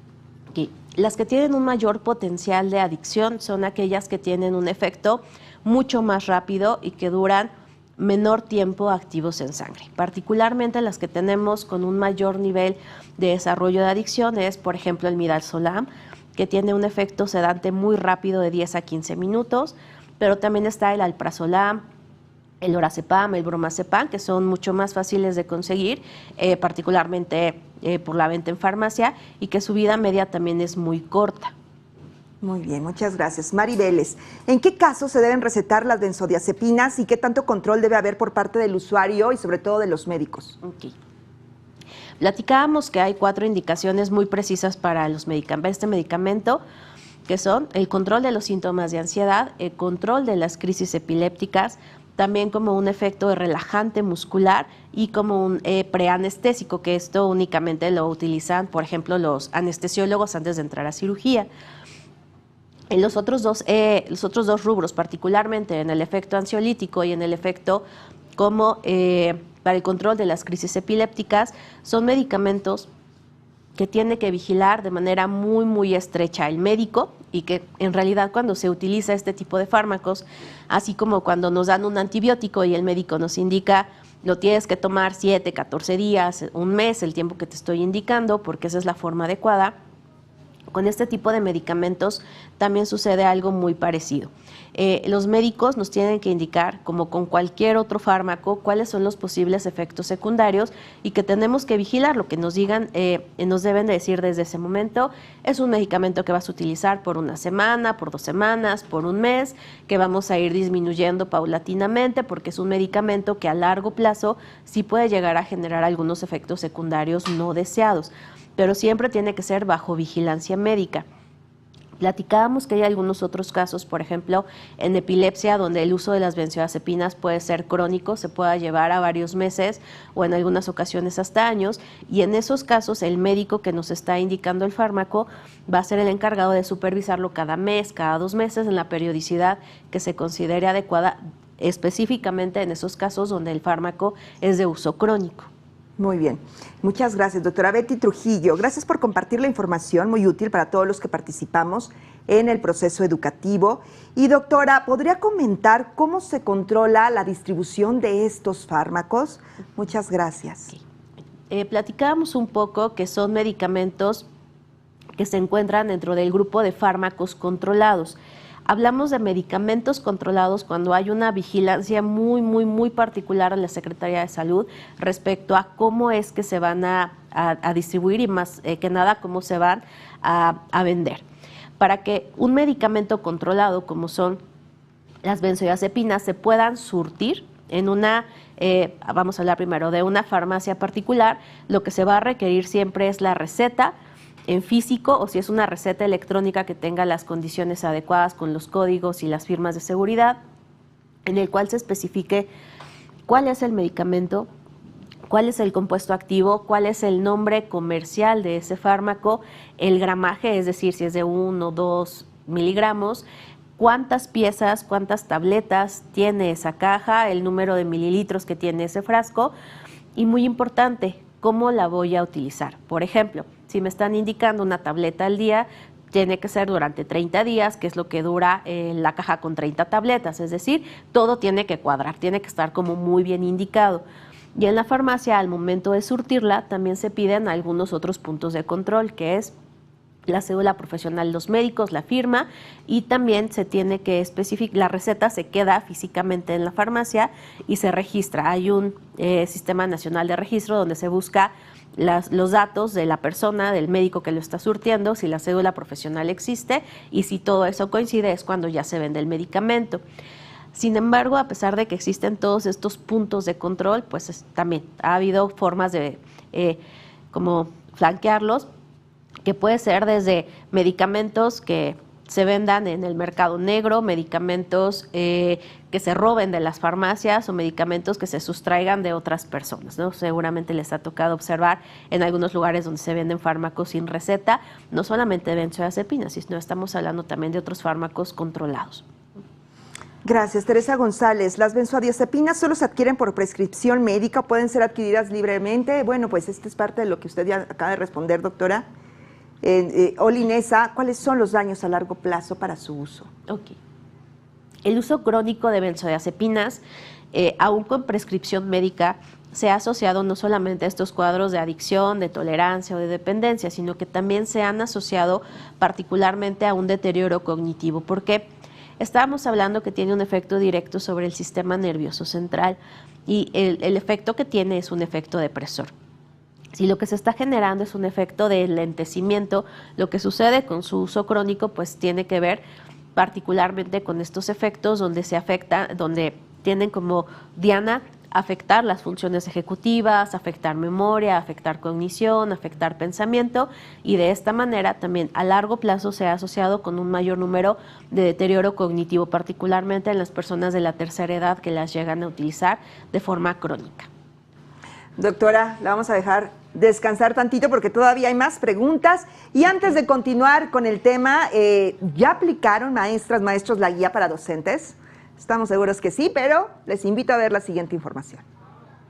Okay. Las que tienen un mayor potencial de adicción son aquellas que tienen un efecto mucho más rápido y que duran menor tiempo activos en sangre. Particularmente las que tenemos con un mayor nivel de desarrollo de adicciones, por ejemplo el midazolam, que tiene un efecto sedante muy rápido de 10 a 15 minutos, pero también está el alprazolam, el lorazepam, el bromazepam, que son mucho más fáciles de conseguir, particularmente por la venta en farmacia, y que su vida media también es muy corta. Muy bien, muchas gracias. Mari Vélez, ¿en qué casos se deben recetar las benzodiazepinas y qué tanto control debe haber por parte del usuario y sobre todo de los médicos? Okay. Platicábamos que hay 4 indicaciones muy precisas para este medicamento, que son el control de los síntomas de ansiedad, el control de las crisis epilépticas, también como un efecto relajante muscular y como un preanestésico, que esto únicamente lo utilizan, por ejemplo, los anestesiólogos antes de entrar a cirugía. En los otros dos rubros, particularmente en el efecto ansiolítico y en el efecto como para el control de las crisis epilépticas, son medicamentos que tiene que vigilar de manera muy, muy estrecha el médico y que en realidad cuando se utiliza este tipo de fármacos, así como cuando nos dan un antibiótico y el médico nos indica lo tienes que tomar 7, 14 días, un mes, el tiempo que te estoy indicando, porque esa es la forma adecuada. Con este tipo de medicamentos también sucede algo muy parecido. Los médicos nos tienen que indicar, como con cualquier otro fármaco, cuáles son los posibles efectos secundarios y que tenemos que vigilar. Lo que nos digan, nos deben de decir desde ese momento, es un medicamento que vas a utilizar por una semana, por 2 semanas, por un mes, que vamos a ir disminuyendo paulatinamente porque es un medicamento que a largo plazo sí puede llegar a generar algunos efectos secundarios no deseados, pero siempre tiene que ser bajo vigilancia médica. Platicábamos que hay algunos otros casos, por ejemplo, en epilepsia, donde el uso de las benzodiazepinas puede ser crónico, se pueda llevar a varios meses o en algunas ocasiones hasta años, y en esos casos el médico que nos está indicando el fármaco va a ser el encargado de supervisarlo cada mes, cada 2 meses, en la periodicidad que se considere adecuada, específicamente en esos casos donde el fármaco es de uso crónico. Muy bien. Muchas gracias, doctora Betty Trujillo. Gracias por compartir la información, muy útil para todos los que participamos en el proceso educativo. Y doctora, ¿podría comentar cómo se controla la distribución de estos fármacos? Muchas gracias. Sí. Platicábamos un poco que son medicamentos que se encuentran dentro del grupo de fármacos controlados. Hablamos de medicamentos controlados cuando hay una vigilancia muy, muy, muy particular de la Secretaría de Salud respecto a cómo es que se van a distribuir y más que nada cómo se van a vender. Para que un medicamento controlado como son las benzodiazepinas se puedan surtir en una, vamos a hablar primero de una farmacia particular, lo que se va a requerir siempre es la receta en físico o si es una receta electrónica que tenga las condiciones adecuadas con los códigos y las firmas de seguridad, en el cual se especifique cuál es el medicamento, cuál es el compuesto activo, cuál es el nombre comercial de ese fármaco, el gramaje, es decir, si es de 1 o 2 miligramos, cuántas piezas, cuántas tabletas tiene esa caja, el número de mililitros que tiene ese frasco y muy importante, cómo la voy a utilizar. Por ejemplo, si me están indicando una tableta al día, tiene que ser durante 30 días, que es lo que dura la caja con 30 tabletas, es decir, todo tiene que cuadrar, tiene que estar como muy bien indicado. Y en la farmacia, al momento de surtirla, también se piden algunos otros puntos de control, que es la cédula profesional, los médicos, la firma, y también se tiene que especificar, la receta se queda físicamente en la farmacia y se registra. Hay un sistema nacional de registro donde se busca los datos de la persona, del médico que lo está surtiendo, si la cédula profesional existe, y si todo eso coincide es cuando ya se vende el medicamento. Sin embargo, a pesar de que existen todos estos puntos de control, pues también ha habido formas de como flanquearlos, que puede ser desde medicamentos que se vendan en el mercado negro, medicamentos que se roben de las farmacias o medicamentos que se sustraigan de otras personas, ¿no? Seguramente les ha tocado observar en algunos lugares donde se venden fármacos sin receta, no solamente de benzodiazepinas, sino estamos hablando también de otros fármacos controlados. Gracias, Teresa González. ¿Las benzodiazepinas solo se adquieren por prescripción médica o pueden ser adquiridas libremente? Bueno, pues esta es parte de lo que usted ya acaba de responder, doctora. Olinesa, ¿cuáles son los daños a largo plazo para su uso? Ok. El uso crónico de benzodiazepinas, aún con prescripción médica, se ha asociado no solamente a estos cuadros de adicción, de tolerancia o de dependencia, sino que también se han asociado particularmente a un deterioro cognitivo. ¿Por qué? Estábamos hablando que tiene un efecto directo sobre el sistema nervioso central y el efecto que tiene es un efecto depresor. Si lo que se está generando es un efecto de enlentecimiento, lo que sucede con su uso crónico pues tiene que ver particularmente con estos efectos donde tienden como diana a afectar las funciones ejecutivas, afectar memoria, afectar cognición, afectar pensamiento, y de esta manera también a largo plazo se ha asociado con un mayor número de deterioro cognitivo, particularmente en las personas de la tercera edad que las llegan a utilizar de forma crónica. Doctora, la vamos a dejar descansar tantito porque todavía hay más preguntas. Y antes de continuar con el tema, ¿ya aplicaron maestras, maestros la guía para docentes? Estamos seguros que sí, pero les invito a ver la siguiente información.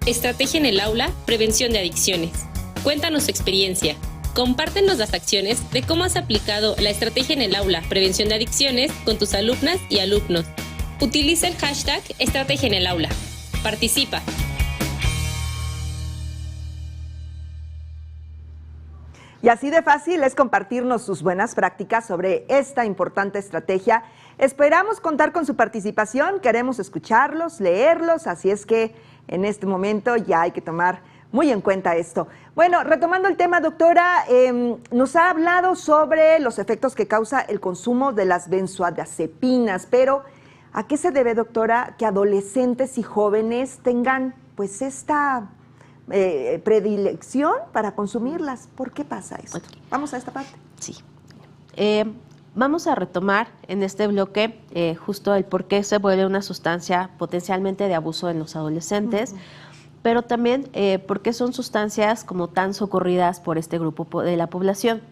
Estrategia en el aula, prevención de adicciones. Cuéntanos tu experiencia. Compártenos las acciones de cómo has aplicado la estrategia en el aula, prevención de adicciones con tus alumnas y alumnos. Utiliza el hashtag Estrategia en el aula. Participa. Y así de fácil es compartirnos sus buenas prácticas sobre esta importante estrategia. Esperamos contar con su participación, queremos escucharlos, leerlos, así es que en este momento ya hay que tomar muy en cuenta esto. Bueno, retomando el tema, doctora, nos ha hablado sobre los efectos que causa el consumo de las benzodiazepinas, pero ¿a qué se debe, doctora, que adolescentes y jóvenes tengan pues esta predilección para consumirlas? ¿Por qué pasa eso? Okay. Vamos a esta parte. Sí. Vamos a retomar en este bloque justo el por qué se vuelve una sustancia potencialmente de abuso en los adolescentes, pero también por qué son sustancias como tan socorridas por este grupo de la población.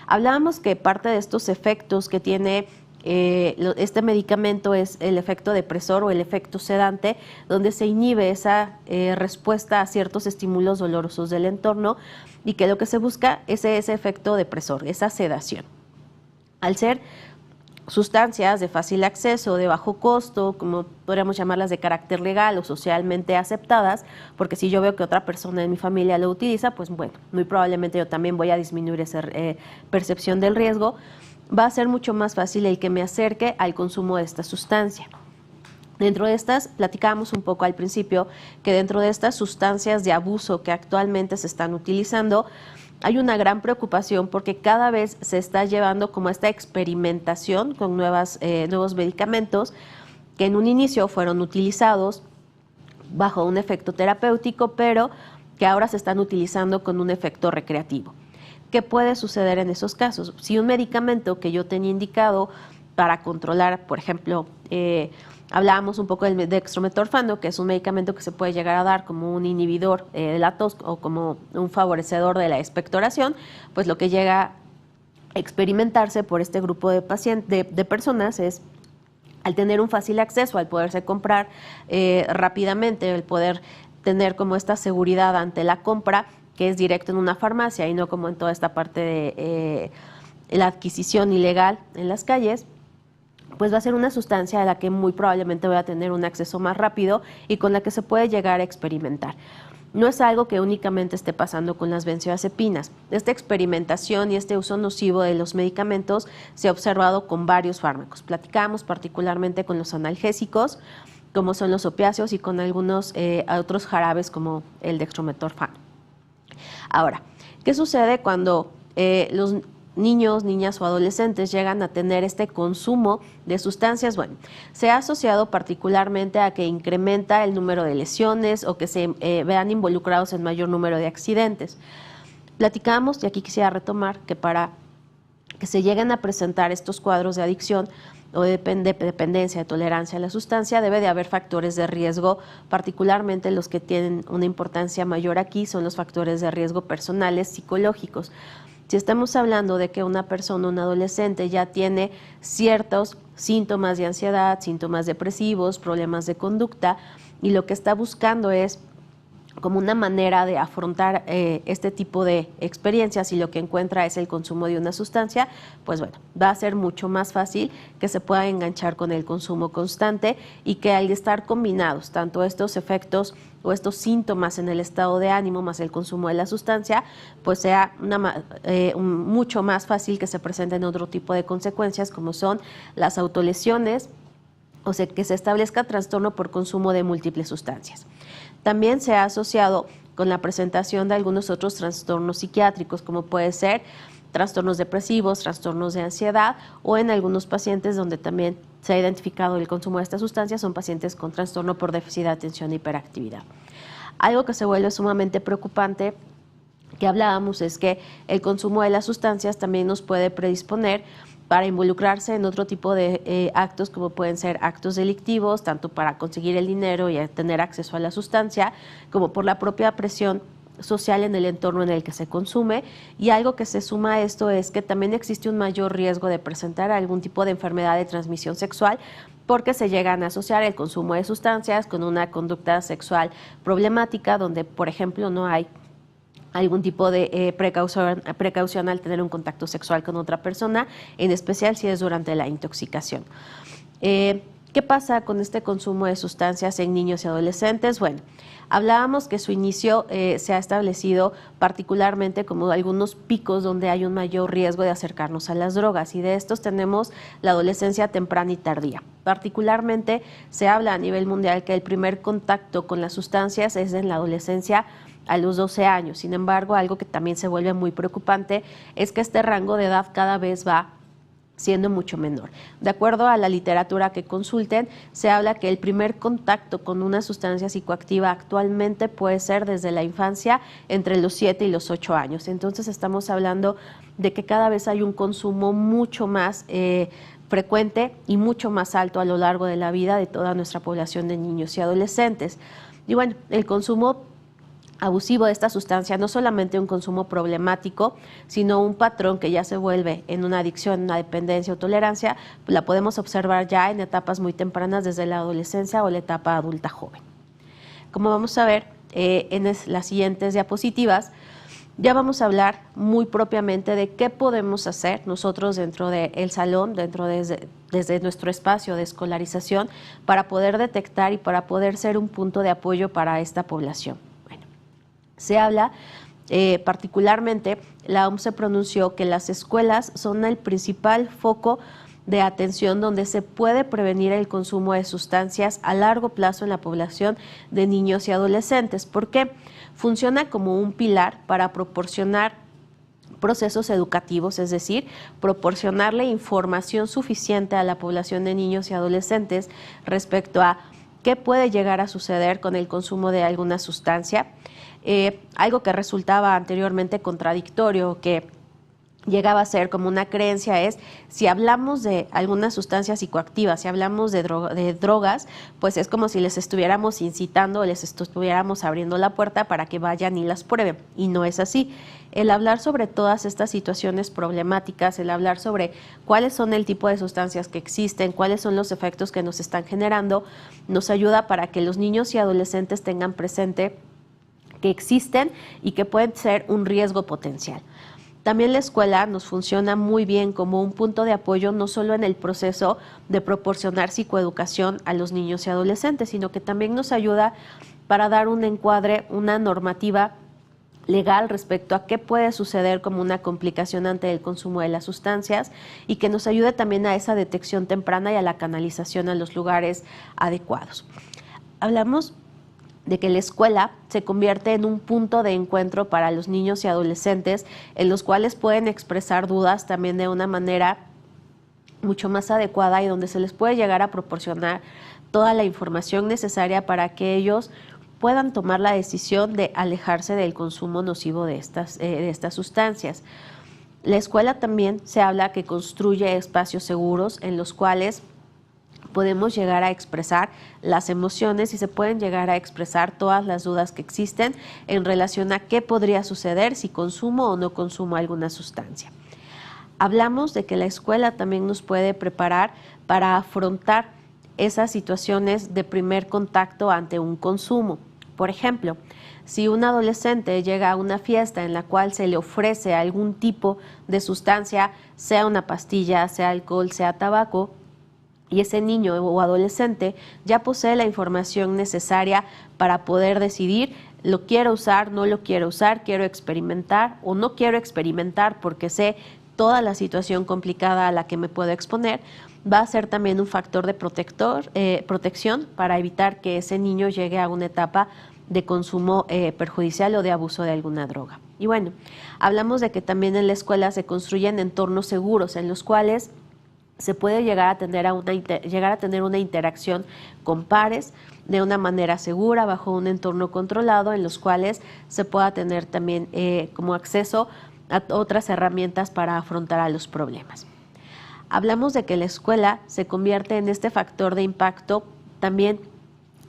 Hablábamos que parte de estos efectos que tiene este medicamento es el efecto depresor o el efecto sedante, donde se inhibe esa respuesta a ciertos estímulos dolorosos del entorno y que lo que se busca es ese efecto depresor, esa sedación. Al ser sustancias de fácil acceso, de bajo costo, como podríamos llamarlas de carácter legal o socialmente aceptadas, porque si yo veo que otra persona en mi familia lo utiliza, pues bueno, muy probablemente yo también voy a disminuir esa percepción del riesgo, va a ser mucho más fácil el que me acerque al consumo de esta sustancia. Dentro de estas, platicábamos un poco al principio, que dentro de estas sustancias de abuso que actualmente se están utilizando, hay una gran preocupación porque cada vez se está llevando como esta experimentación con nuevos medicamentos que en un inicio fueron utilizados bajo un efecto terapéutico, pero que ahora se están utilizando con un efecto recreativo. ¿Qué puede suceder en esos casos? Si un medicamento que yo tenía indicado para controlar, por ejemplo, hablábamos un poco del dextrometorfano, que es un medicamento que se puede llegar a dar como un inhibidor de la tos o como un favorecedor de la expectoración, pues lo que llega a experimentarse por este grupo de personas es, al tener un fácil acceso, al poderse comprar rápidamente, el poder tener como esta seguridad ante la compra, que es directo en una farmacia y no como en toda esta parte de la adquisición ilegal en las calles, pues va a ser una sustancia a la que muy probablemente voy a tener un acceso más rápido y con la que se puede llegar a experimentar. no es algo que únicamente esté pasando con las benzodiazepinas. Esta experimentación y este uso nocivo de los medicamentos se ha observado con varios fármacos. Platicamos particularmente con los analgésicos, como son los opiáceos, y con algunos otros jarabes como el dextrometorfano. Ahora, ¿qué sucede cuando los niños, niñas o adolescentes llegan a tener este consumo de sustancias? Bueno, se ha asociado particularmente a que incrementa el número de lesiones o que se vean involucrados en mayor número de accidentes. Platicamos, y aquí quisiera retomar, que para que se lleguen a presentar estos cuadros de adicción o de dependencia, de tolerancia a la sustancia, debe de haber factores de riesgo, particularmente los que tienen una importancia mayor aquí son los factores de riesgo personales, psicológicos. Si estamos hablando de que una persona, un adolescente, ya tiene ciertos síntomas de ansiedad, síntomas depresivos, problemas de conducta, y lo que está buscando es como una manera de afrontar este tipo de experiencias, y lo que encuentra es el consumo de una sustancia, pues bueno, va a ser mucho más fácil que se pueda enganchar con el consumo constante, y que al estar combinados tanto estos efectos o estos síntomas en el estado de ánimo más el consumo de la sustancia, pues sea mucho más fácil que se presenten otro tipo de consecuencias, como son las autolesiones, o sea, que se establezca trastorno por consumo de múltiples sustancias. También se ha asociado con la presentación de algunos otros trastornos psiquiátricos, como puede ser trastornos depresivos, trastornos de ansiedad, o en algunos pacientes donde también se ha identificado el consumo de estas sustancias, son pacientes con trastorno por déficit de atención e hiperactividad. Algo que se vuelve sumamente preocupante, que hablábamos, es que el consumo de las sustancias también nos puede predisponer para involucrarse en otro tipo de actos, como pueden ser actos delictivos, tanto para conseguir el dinero y tener acceso a la sustancia, como por la propia presión social en el entorno en el que se consume. Y algo que se suma a esto es que también existe un mayor riesgo de presentar algún tipo de enfermedad de transmisión sexual, porque se llegan a asociar el consumo de sustancias con una conducta sexual problemática, donde, por ejemplo, no hay algún tipo de precaución al tener un contacto sexual con otra persona, en especial si es durante la intoxicación. ¿Qué pasa con este consumo de sustancias en niños y adolescentes? Bueno, hablábamos que su inicio se ha establecido particularmente como algunos picos donde hay un mayor riesgo de acercarnos a las drogas, y de estos tenemos la adolescencia temprana y tardía. Particularmente se habla a nivel mundial que el primer contacto con las sustancias es en la adolescencia a los 12 años. Sin embargo, algo que también se vuelve muy preocupante es que este rango de edad cada vez va siendo mucho menor. De acuerdo a la literatura que consulten, se habla que el primer contacto con una sustancia psicoactiva actualmente puede ser desde la infancia, entre los 7 y los 8 años. Entonces estamos hablando de que cada vez hay un consumo mucho más frecuente y mucho más alto a lo largo de la vida de toda nuestra población de niños y adolescentes. Y bueno, el consumo abusivo de esta sustancia, no solamente un consumo problemático, sino un patrón que ya se vuelve en una adicción, una dependencia o tolerancia, pues la podemos observar ya en etapas muy tempranas, desde la adolescencia o la etapa adulta joven. Como vamos a ver en las siguientes diapositivas, ya vamos a hablar muy propiamente de qué podemos hacer nosotros dentro del salón, desde nuestro espacio de escolarización, para poder detectar y para poder ser un punto de apoyo para esta población. Se habla, particularmente, la OMS se pronunció que las escuelas son el principal foco de atención donde se puede prevenir el consumo de sustancias a largo plazo en la población de niños y adolescentes, porque funciona como un pilar para proporcionar procesos educativos, es decir, proporcionarle información suficiente a la población de niños y adolescentes respecto a qué puede llegar a suceder con el consumo de alguna sustancia. Algo que resultaba anteriormente contradictorio, que llegaba a ser como una creencia, es si hablamos de alguna sustancia psicoactiva, si hablamos de drogas, pues es como si les estuviéramos incitando, les estuviéramos abriendo la puerta para que vayan y las prueben, y no es así. El hablar sobre todas estas situaciones problemáticas, el hablar sobre cuáles son el tipo de sustancias que existen, cuáles son los efectos que nos están generando, nos ayuda para que los niños y adolescentes tengan presente que existen y que pueden ser un riesgo potencial. También la escuela nos funciona muy bien como un punto de apoyo, no solo en el proceso de proporcionar psicoeducación a los niños y adolescentes, sino que también nos ayuda para dar un encuadre, una normativa legal respecto a qué puede suceder como una complicación ante el consumo de las sustancias y que nos ayude también a esa detección temprana y a la canalización a los lugares adecuados. Hablamos de que la escuela se convierte en un punto de encuentro para los niños y adolescentes en los cuales pueden expresar dudas también de una manera mucho más adecuada y donde se les puede llegar a proporcionar toda la información necesaria para que ellos puedan tomar la decisión de alejarse del consumo nocivo de estas sustancias. La escuela también se habla que construye espacios seguros en los cuales podemos llegar a expresar las emociones y se pueden llegar a expresar todas las dudas que existen en relación a qué podría suceder si consumo o no consumo alguna sustancia. Hablamos de que la escuela también nos puede preparar para afrontar esas situaciones de primer contacto ante un consumo. Por ejemplo, si un adolescente llega a una fiesta en la cual se le ofrece algún tipo de sustancia, sea una pastilla, sea alcohol, sea tabaco, y ese niño o adolescente ya posee la información necesaria para poder decidir, lo quiero usar, no lo quiero usar, quiero experimentar o no quiero experimentar porque sé toda la situación complicada a la que me puedo exponer, va a ser también un factor de protección para evitar que ese niño llegue a una etapa de consumo perjudicial o de abuso de alguna droga. Y bueno, hablamos de que también en la escuela se construyen entornos seguros en los cuales se puede llegar a tener una interacción con pares de una manera segura, bajo un entorno controlado, en los cuales se pueda tener también como acceso a otras herramientas para afrontar a los problemas. Hablamos de que la escuela se convierte en este factor de impacto también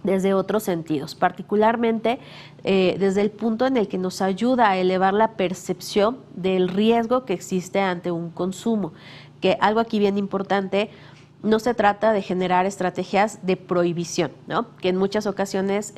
desde otros sentidos, particularmente desde el punto en el que nos ayuda a elevar la percepción del riesgo que existe ante un consumo, que algo aquí bien importante, no se trata de generar estrategias de prohibición, ¿no? Que en muchas ocasiones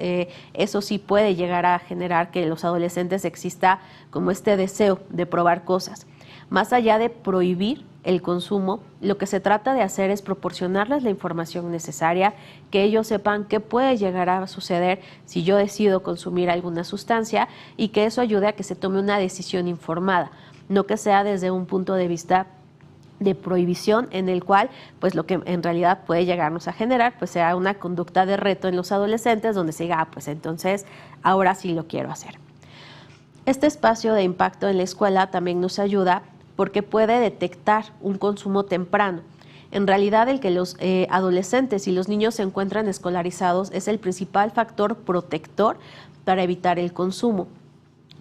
eso sí puede llegar a generar que en los adolescentes exista como este deseo de probar cosas. Más allá de prohibir el consumo, lo que se trata de hacer es proporcionarles la información necesaria, que ellos sepan qué puede llegar a suceder si yo decido consumir alguna sustancia y que eso ayude a que se tome una decisión informada, no que sea desde un punto de vista de prohibición en el cual pues lo que en realidad puede llegarnos a generar pues sea una conducta de reto en los adolescentes donde se diga, pues entonces ahora sí lo quiero hacer. Este espacio de impacto en la escuela también nos ayuda porque puede detectar un consumo temprano. En realidad el que los adolescentes y los niños se encuentran escolarizados es el principal factor protector para evitar el consumo.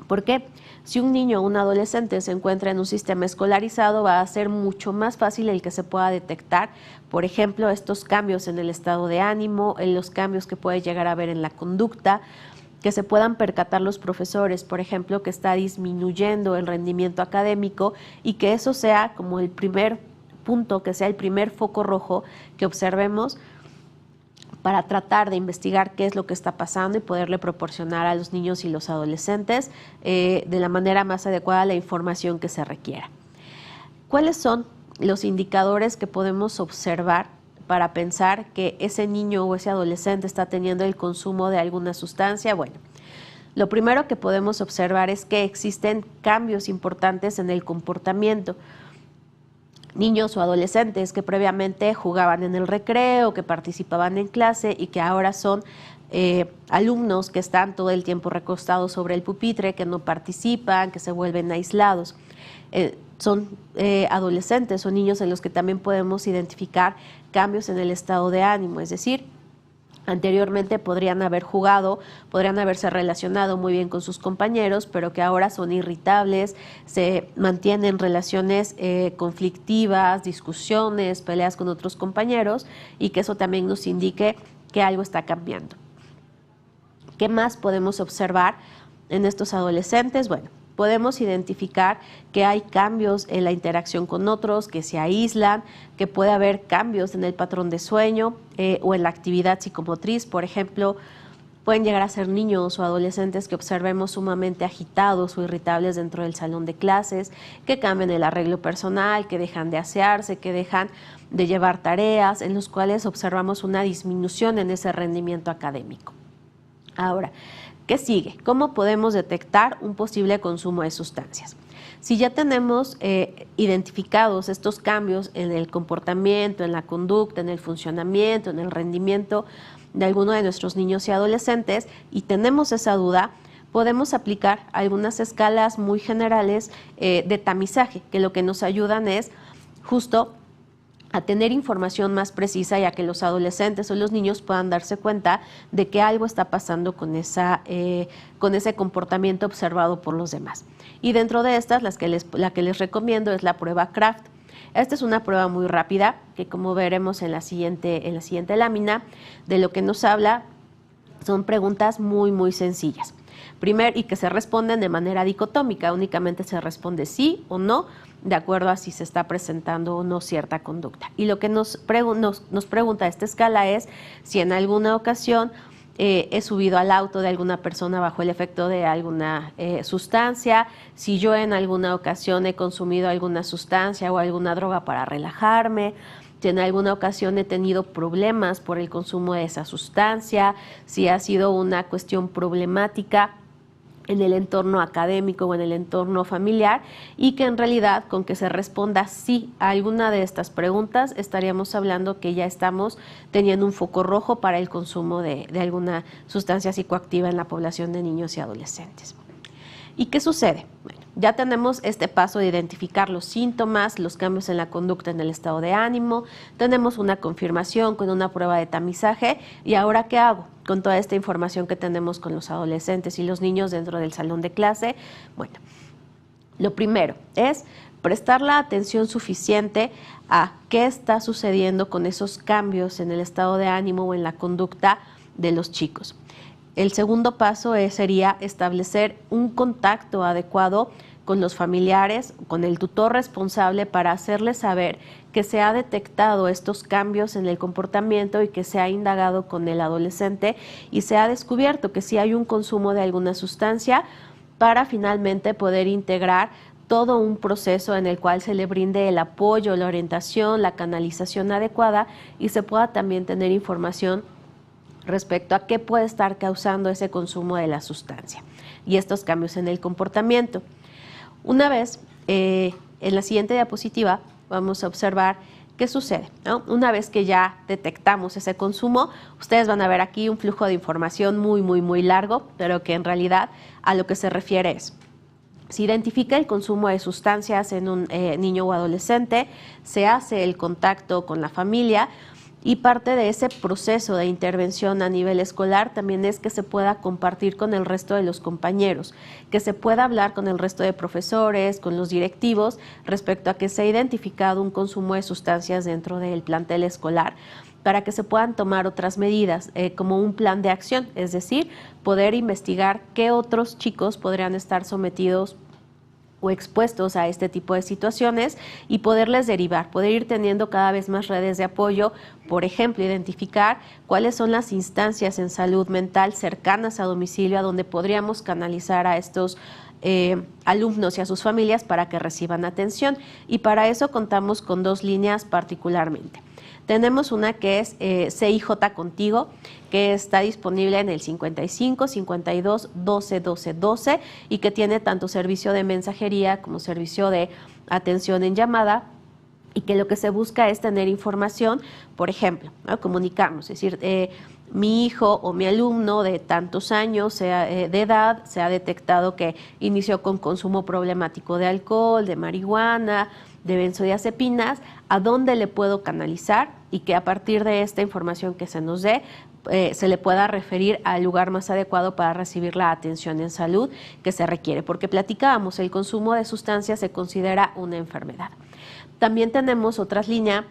¿Por qué? Si un niño o un adolescente se encuentra en un sistema escolarizado, va a ser mucho más fácil el que se pueda detectar, por ejemplo, estos cambios en el estado de ánimo, en los cambios que puede llegar a haber en la conducta, que se puedan percatar los profesores, por ejemplo, que está disminuyendo el rendimiento académico y que eso sea como el primer punto, que sea el primer foco rojo que observemos para tratar de investigar qué es lo que está pasando y poderle proporcionar a los niños y los adolescentes de la manera más adecuada la información que se requiera. ¿Cuáles son los indicadores que podemos observar para pensar que ese niño o ese adolescente está teniendo el consumo de alguna sustancia? Bueno, lo primero que podemos observar es que existen cambios importantes en el comportamiento. Niños o adolescentes que previamente jugaban en el recreo, que participaban en clase y que ahora son alumnos que están todo el tiempo recostados sobre el pupitre, que no participan, que se vuelven aislados. Son adolescentes o niños en los que también podemos identificar cambios en el estado de ánimo, es decir, anteriormente podrían haber jugado, podrían haberse relacionado muy bien con sus compañeros, pero que ahora son irritables, se mantienen relaciones conflictivas, discusiones, peleas con otros compañeros y que eso también nos indique que algo está cambiando. ¿Qué más podemos observar en estos adolescentes? Bueno, podemos identificar que hay cambios en la interacción con otros, que se aíslan, que puede haber cambios en el patrón de sueño o en la actividad psicomotriz. Por ejemplo, pueden llegar a ser niños o adolescentes que observemos sumamente agitados o irritables dentro del salón de clases, que cambian el arreglo personal, que dejan de asearse, que dejan de llevar tareas, en los cuales observamos una disminución en ese rendimiento académico. Ahora, ¿qué sigue? ¿Cómo podemos detectar un posible consumo de sustancias? Si ya tenemos identificados estos cambios en el comportamiento, en la conducta, en el funcionamiento, en el rendimiento de alguno de nuestros niños y adolescentes, y tenemos esa duda, podemos aplicar algunas escalas muy generales de tamizaje, que lo que nos ayudan es justo a tener información más precisa y a que los adolescentes o los niños puedan darse cuenta de que algo está pasando con ese comportamiento observado por los demás. Y dentro de estas, la que les recomiendo es la prueba Kraft. Esta es una prueba muy rápida, que como veremos en la siguiente lámina, de lo que nos habla son preguntas muy, muy sencillas. Primero, y que se responden de manera dicotómica, únicamente se responde sí o no, de acuerdo a si se está presentando o no cierta conducta. Y lo que nos pregunta esta escala es si en alguna ocasión he subido al auto de alguna persona bajo el efecto de alguna sustancia, si yo en alguna ocasión he consumido alguna sustancia o alguna droga para relajarme, si en alguna ocasión he tenido problemas por el consumo de esa sustancia, si ha sido una cuestión problemática en el entorno académico o en el entorno familiar, y que en realidad con que se responda sí a alguna de estas preguntas estaríamos hablando que ya estamos teniendo un foco rojo para el consumo de alguna sustancia psicoactiva en la población de niños y adolescentes. ¿Y qué sucede? Bueno, ya tenemos este paso de identificar los síntomas, los cambios en la conducta, en el estado de ánimo, tenemos una confirmación con una prueba de tamizaje, y ahora ¿qué hago con toda esta información que tenemos con los adolescentes y los niños dentro del salón de clase? Bueno, lo primero es prestar la atención suficiente a qué está sucediendo con esos cambios en el estado de ánimo o en la conducta de los chicos. El segundo paso sería establecer un contacto adecuado con los familiares, con el tutor responsable, para hacerles saber que se ha detectado estos cambios en el comportamiento y que se ha indagado con el adolescente y se ha descubierto que sí hay un consumo de alguna sustancia, para finalmente poder integrar todo un proceso en el cual se le brinde el apoyo, la orientación, la canalización adecuada, y se pueda también tener información respecto a qué puede estar causando ese consumo de la sustancia y estos cambios en el comportamiento. Una vez, en la siguiente diapositiva, vamos a observar qué sucede, ¿no? Una vez que ya detectamos ese consumo, ustedes van a ver aquí un flujo de información muy, muy, muy largo, pero que en realidad a lo que se refiere es: se identifica el consumo de sustancias en un niño o adolescente, se hace el contacto con la familia, y parte de ese proceso de intervención a nivel escolar también es que se pueda compartir con el resto de los compañeros, que se pueda hablar con el resto de profesores, con los directivos, respecto a que se ha identificado un consumo de sustancias dentro del plantel escolar, para que se puedan tomar otras medidas, como un plan de acción, es decir, poder investigar qué otros chicos podrían estar sometidos o expuestos a este tipo de situaciones y poderles derivar, poder ir teniendo cada vez más redes de apoyo. Por ejemplo, identificar cuáles son las instancias en salud mental cercanas a domicilio a donde podríamos canalizar a estos alumnos y a sus familias para que reciban atención, y para eso contamos con dos líneas particularmente. Tenemos una que es CIJ Contigo, que está disponible en el 55 52 12 12 12 y que tiene tanto servicio de mensajería como servicio de atención en llamada, y que lo que se busca es tener información, por ejemplo, ¿no? Comunicarnos, es decir, mi hijo o mi alumno de tantos años de edad se ha detectado que inició con consumo problemático de alcohol, de marihuana, de benzodiazepinas, ¿a dónde le puedo canalizar? Y que a partir de esta información que se nos dé, se le pueda referir al lugar más adecuado para recibir la atención en salud que se requiere, porque platicábamos, el consumo de sustancias se considera una enfermedad. También tenemos otras líneas,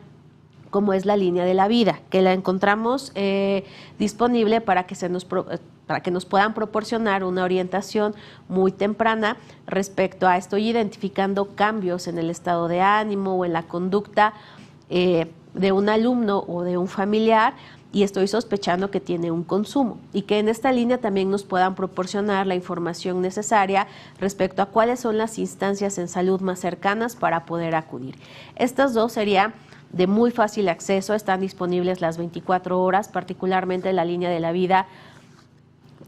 como es la línea de la vida, que la encontramos disponible para que nos puedan proporcionar una orientación muy temprana respecto a estoy identificando cambios en el estado de ánimo o en la conducta de un alumno o de un familiar, y estoy sospechando que tiene un consumo, y que en esta línea también nos puedan proporcionar la información necesaria respecto a cuáles son las instancias en salud más cercanas para poder acudir. Estas dos serían de muy fácil acceso, están disponibles las 24 horas, particularmente la línea de la vida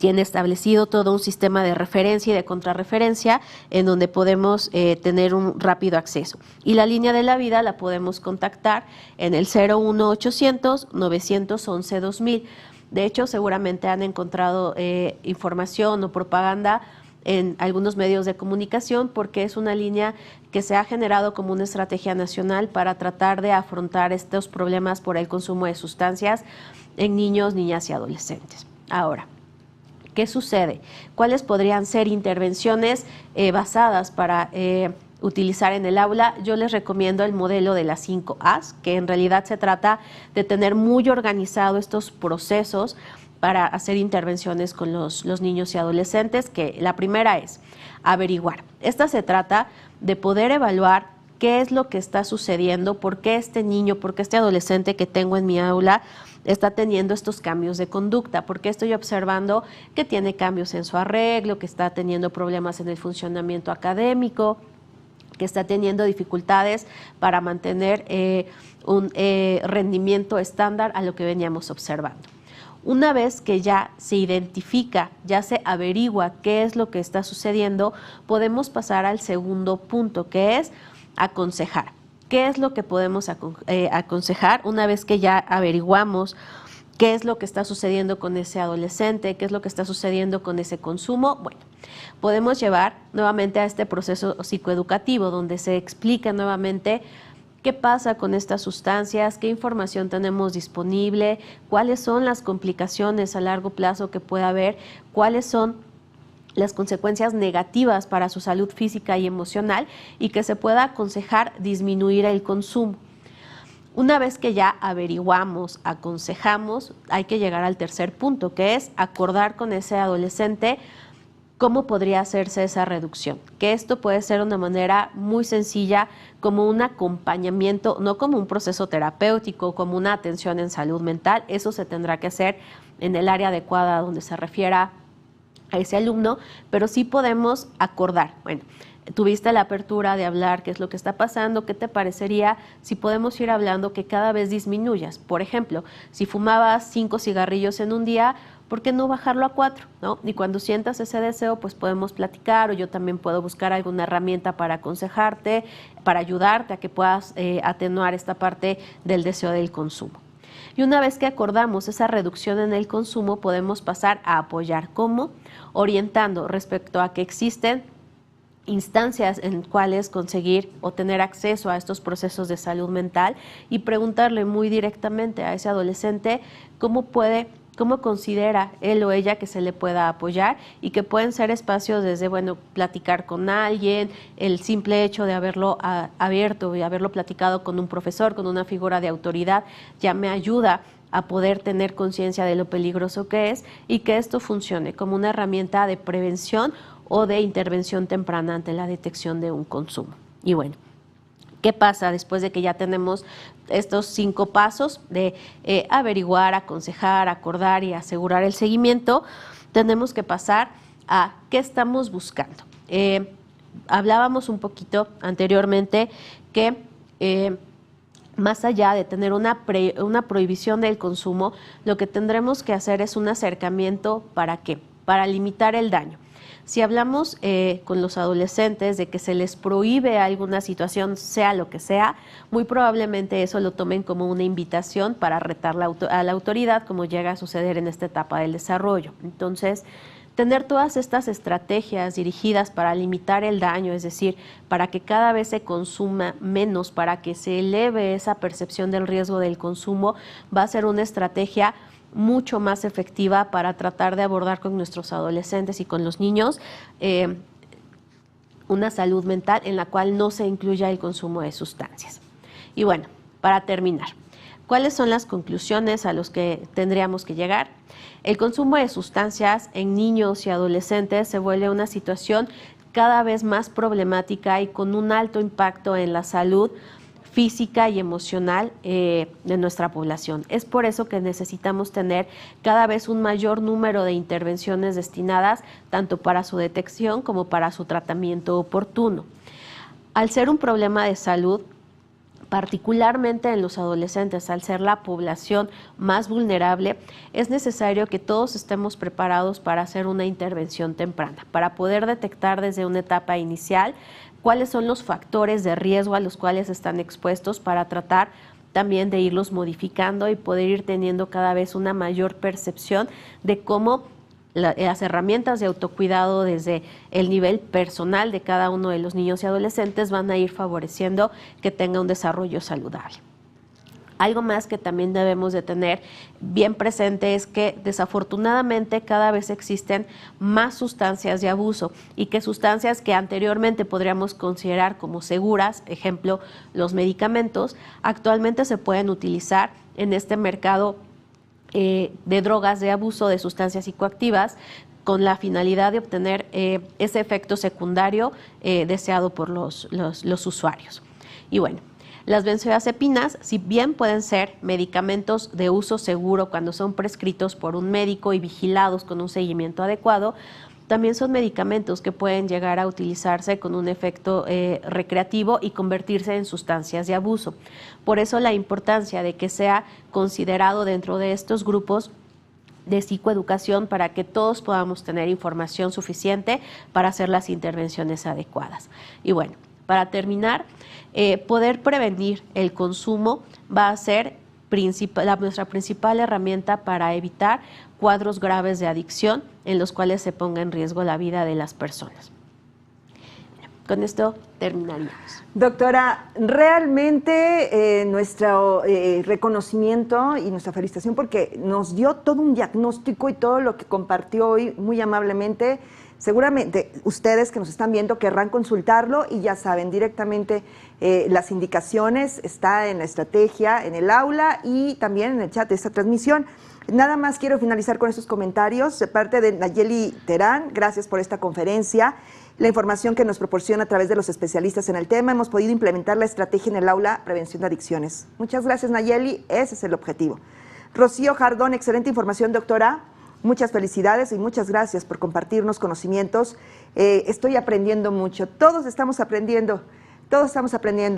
tiene establecido todo un sistema de referencia y de contrarreferencia en donde podemos tener un rápido acceso. Y la línea de la vida la podemos contactar en el 01800 911 2000. De hecho, seguramente han encontrado información o propaganda en algunos medios de comunicación, porque es una línea que se ha generado como una estrategia nacional para tratar de afrontar estos problemas por el consumo de sustancias en niños, niñas y adolescentes. Ahora, ¿qué sucede? ¿Cuáles podrían ser intervenciones basadas para utilizar en el aula? Yo les recomiendo el modelo de las 5 A's, que en realidad se trata de tener muy organizado estos procesos para hacer intervenciones con los niños y adolescentes, que la primera es averiguar. Esta se trata de poder evaluar qué es lo que está sucediendo, por qué este niño, por qué este adolescente que tengo en mi aula está teniendo estos cambios de conducta, por qué estoy observando que tiene cambios en su arreglo, que está teniendo problemas en el funcionamiento académico, que está teniendo dificultades para mantener un rendimiento estándar a lo que veníamos observando. Una vez que ya se identifica, ya se averigua qué es lo que está sucediendo, podemos pasar al segundo punto, que es aconsejar. ¿Qué es lo que podemos aconsejar una vez que ya averiguamos qué es lo que está sucediendo con ese adolescente, qué es lo que está sucediendo con ese consumo? Bueno, podemos llevar nuevamente a este proceso psicoeducativo donde se explica nuevamente qué pasa con estas sustancias, qué información tenemos disponible, cuáles son las complicaciones a largo plazo que puede haber, cuáles son las consecuencias negativas para su salud física y emocional, y que se pueda aconsejar disminuir el consumo. Una vez que ya averiguamos, aconsejamos, hay que llegar al tercer punto, que es acordar con ese adolescente cómo podría hacerse esa reducción. Que esto puede ser una manera muy sencilla, como un acompañamiento, no como un proceso terapéutico, como una atención en salud mental. Eso se tendrá que hacer en el área adecuada donde se refiera a ese alumno, pero sí podemos acordar. Bueno, tuviste la apertura de hablar qué es lo que está pasando, qué te parecería si podemos ir hablando que cada vez disminuyas. Por ejemplo, si fumabas 5 cigarrillos en un día, ¿por qué no bajarlo a 4? ¿No? Y cuando sientas ese deseo, pues podemos platicar, o yo también puedo buscar alguna herramienta para aconsejarte, para ayudarte a que puedas atenuar esta parte del deseo del consumo. Y una vez que acordamos esa reducción en el consumo, podemos pasar a apoyar. ¿Cómo? Orientando respecto a que existen instancias en cuales conseguir o tener acceso a estos procesos de salud mental, y preguntarle muy directamente a ese adolescente cómo considera él o ella que se le pueda apoyar, y que pueden ser espacios desde, bueno, platicar con alguien, el simple hecho de haberlo abierto y haberlo platicado con un profesor, con una figura de autoridad, ya me ayuda a poder tener conciencia de lo peligroso que es, y que esto funcione como una herramienta de prevención o de intervención temprana ante la detección de un consumo. Y bueno, ¿qué pasa después de que ya tenemos estos 5 pasos de averiguar, aconsejar, acordar y asegurar el seguimiento? Tenemos que pasar a qué estamos buscando. Hablábamos un poquito anteriormente que más allá de tener una prohibición del consumo, lo que tendremos que hacer es un acercamiento. ¿Para qué? Para limitar el daño. Si hablamos con los adolescentes de que se les prohíbe alguna situación, sea lo que sea, muy probablemente eso lo tomen como una invitación para retar a la autoridad, como llega a suceder en esta etapa del desarrollo. Entonces, tener todas estas estrategias dirigidas para limitar el daño, es decir, para que cada vez se consuma menos, para que se eleve esa percepción del riesgo del consumo, va a ser una estrategia mucho más efectiva para tratar de abordar con nuestros adolescentes y con los niños una salud mental en la cual no se incluya el consumo de sustancias. Y bueno, para terminar, ¿cuáles son las conclusiones a las que tendríamos que llegar? El consumo de sustancias en niños y adolescentes se vuelve una situación cada vez más problemática y con un alto impacto en la salud física y emocional de nuestra población. Es por eso que necesitamos tener cada vez un mayor número de intervenciones destinadas tanto para su detección como para su tratamiento oportuno. Al ser un problema de salud, Particularmente en los adolescentes, al ser la población más vulnerable, es necesario que todos estemos preparados para hacer una intervención temprana, para poder detectar desde una etapa inicial cuáles son los factores de riesgo a los cuales están expuestos, para tratar también de irlos modificando y poder ir teniendo cada vez una mayor percepción de cómo las herramientas de autocuidado desde el nivel personal de cada uno de los niños y adolescentes van a ir favoreciendo que tenga un desarrollo saludable. Algo más que también debemos de tener bien presente es que desafortunadamente cada vez existen más sustancias de abuso, y que sustancias que anteriormente podríamos considerar como seguras, ejemplo, los medicamentos, actualmente se pueden utilizar en este mercado de drogas de abuso de sustancias psicoactivas, con la finalidad de obtener ese efecto secundario deseado por los usuarios. Y bueno, las benzodiazepinas, si bien pueden ser medicamentos de uso seguro cuando son prescritos por un médico y vigilados con un seguimiento adecuado, también son medicamentos que pueden llegar a utilizarse con un efecto recreativo y convertirse en sustancias de abuso. Por eso la importancia de que sea considerado dentro de estos grupos de psicoeducación, para que todos podamos tener información suficiente para hacer las intervenciones adecuadas. Y bueno, para terminar, poder prevenir el consumo va a ser nuestra principal herramienta para evitar cuadros graves de adicción en los cuales se ponga en riesgo la vida de las personas. Con esto terminaríamos. Doctora, realmente nuestro reconocimiento y nuestra felicitación, porque nos dio todo un diagnóstico y todo lo que compartió hoy muy amablemente. Seguramente ustedes que nos están viendo querrán consultarlo, y ya saben, directamente las indicaciones está en la estrategia, en el aula y también en el chat de esta transmisión. Nada más quiero finalizar con estos comentarios de parte de Nayeli Terán. Gracias por esta conferencia. La información que nos proporciona a través de los especialistas en el tema, hemos podido implementar la estrategia en el aula prevención de adicciones. Muchas gracias, Nayeli, ese es el objetivo. Rocío Jardón, excelente información, doctora. Muchas felicidades y muchas gracias por compartirnos conocimientos. Estoy aprendiendo mucho, todos estamos aprendiendo,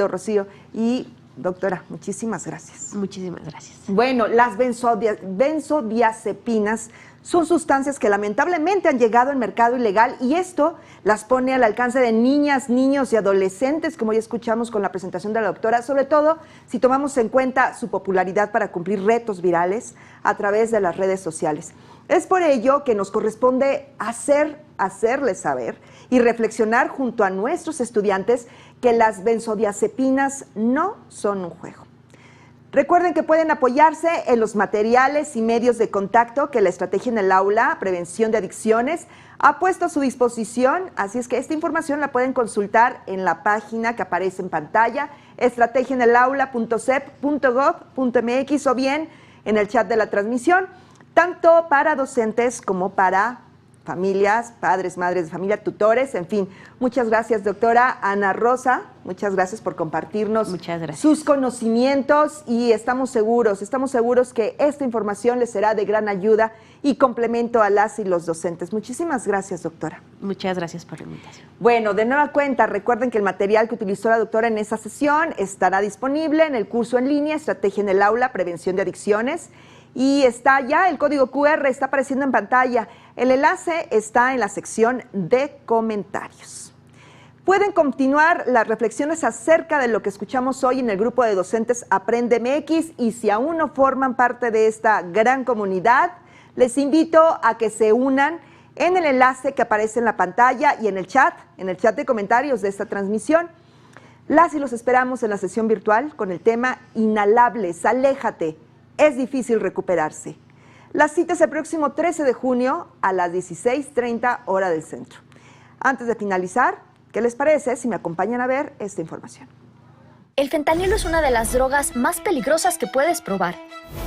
Rocío. Y doctora, muchísimas gracias. Muchísimas gracias. Bueno, las benzodiazepinas son sustancias que lamentablemente han llegado al mercado ilegal, y esto las pone al alcance de niñas, niños y adolescentes, como ya escuchamos con la presentación de la doctora, sobre todo si tomamos en cuenta su popularidad para cumplir retos virales a través de las redes sociales. Es por ello que nos corresponde hacerles saber y reflexionar junto a nuestros estudiantes que las benzodiazepinas no son un juego. Recuerden que pueden apoyarse en los materiales y medios de contacto que la Estrategia en el Aula, Prevención de Adicciones, ha puesto a su disposición, así es que esta información la pueden consultar en la página que aparece en pantalla, estrategiaenelaula.cep.gov.mx, o bien en el chat de la transmisión, tanto para docentes como para familias, padres, madres de familia, tutores, en fin. Muchas gracias, doctora Ana Rosa, muchas gracias por compartirnos sus conocimientos, y estamos seguros que esta información les será de gran ayuda y complemento a las y los docentes. Muchísimas gracias, doctora. Muchas gracias por la invitación. Bueno, de nueva cuenta, recuerden que el material que utilizó la doctora en esta sesión estará disponible en el curso en línea Estrategia en el Aula, Prevención de Adicciones, y está ya, el código QR está apareciendo en pantalla. El enlace está en la sección de comentarios. Pueden continuar las reflexiones acerca de lo que escuchamos hoy en el grupo de docentes Aprende MX, y si aún no forman parte de esta gran comunidad, les invito a que se unan en el enlace que aparece en la pantalla y en el chat de comentarios de esta transmisión. Las y los esperamos en la sesión virtual con el tema Inhalables, aléjate, es difícil recuperarse. La cita es el próximo 13 de junio a las 16:30 hora del centro. Antes de finalizar, ¿qué les parece si me acompañan a ver esta información? El fentanilo es una de las drogas más peligrosas que puedes probar.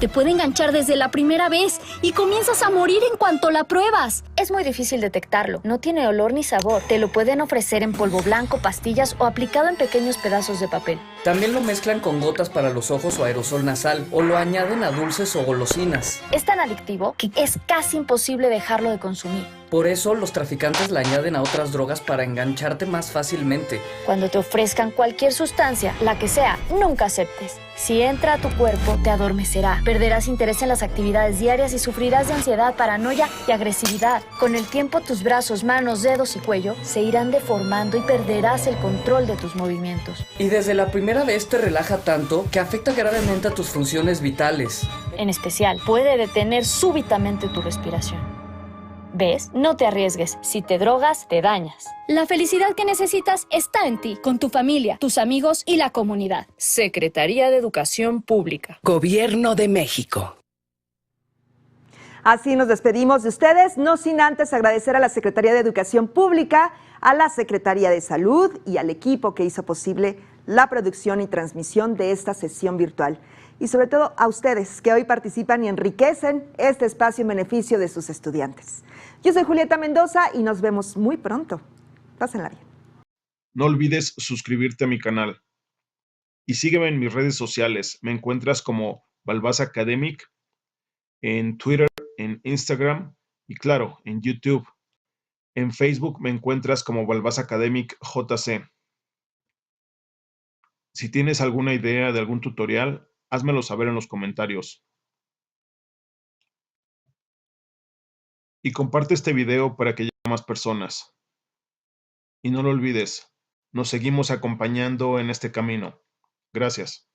Te puede enganchar desde la primera vez y comienzas a morir en cuanto la pruebas. Es muy difícil detectarlo, no tiene olor ni sabor. Te lo pueden ofrecer en polvo blanco, pastillas o aplicado en pequeños pedazos de papel. También lo mezclan con gotas para los ojos o aerosol nasal, o lo añaden a dulces o golosinas. Es tan adictivo que es casi imposible dejarlo de consumir. Por eso los traficantes la añaden a otras drogas para engancharte más fácilmente. Cuando te ofrezcan cualquier sustancia, la que sea, nunca aceptes. Si entra a tu cuerpo, te adormecerá. Perderás interés en las actividades diarias y sufrirás de ansiedad, paranoia y agresividad. Con el tiempo, tus brazos, manos, dedos y cuello se irán deformando y perderás el control de tus movimientos. Y desde la primera vez te relaja tanto que afecta gravemente a tus funciones vitales. En especial, puede detener súbitamente tu respiración. ¿Ves? No te arriesgues. Si te drogas, te dañas. La felicidad que necesitas está en ti, con tu familia, tus amigos y la comunidad. Secretaría de Educación Pública. Gobierno de México. Así nos despedimos de ustedes, no sin antes agradecer a la Secretaría de Educación Pública, a la Secretaría de Salud y al equipo que hizo posible la producción y transmisión de esta sesión virtual. Y sobre todo a ustedes que hoy participan y enriquecen este espacio en beneficio de sus estudiantes. Yo soy Julieta Mendoza y nos vemos muy pronto. Pásenla bien. No olvides suscribirte a mi canal. Y sígueme en mis redes sociales. Me encuentras como Balbás Academic en Twitter, en Instagram y claro, en YouTube. En Facebook me encuentras como Balbás Academic JC. Si tienes alguna idea de algún tutorial, házmelo saber en los comentarios. Y comparte este video para que llegue a más personas. Y no lo olvides, nos seguimos acompañando en este camino. Gracias.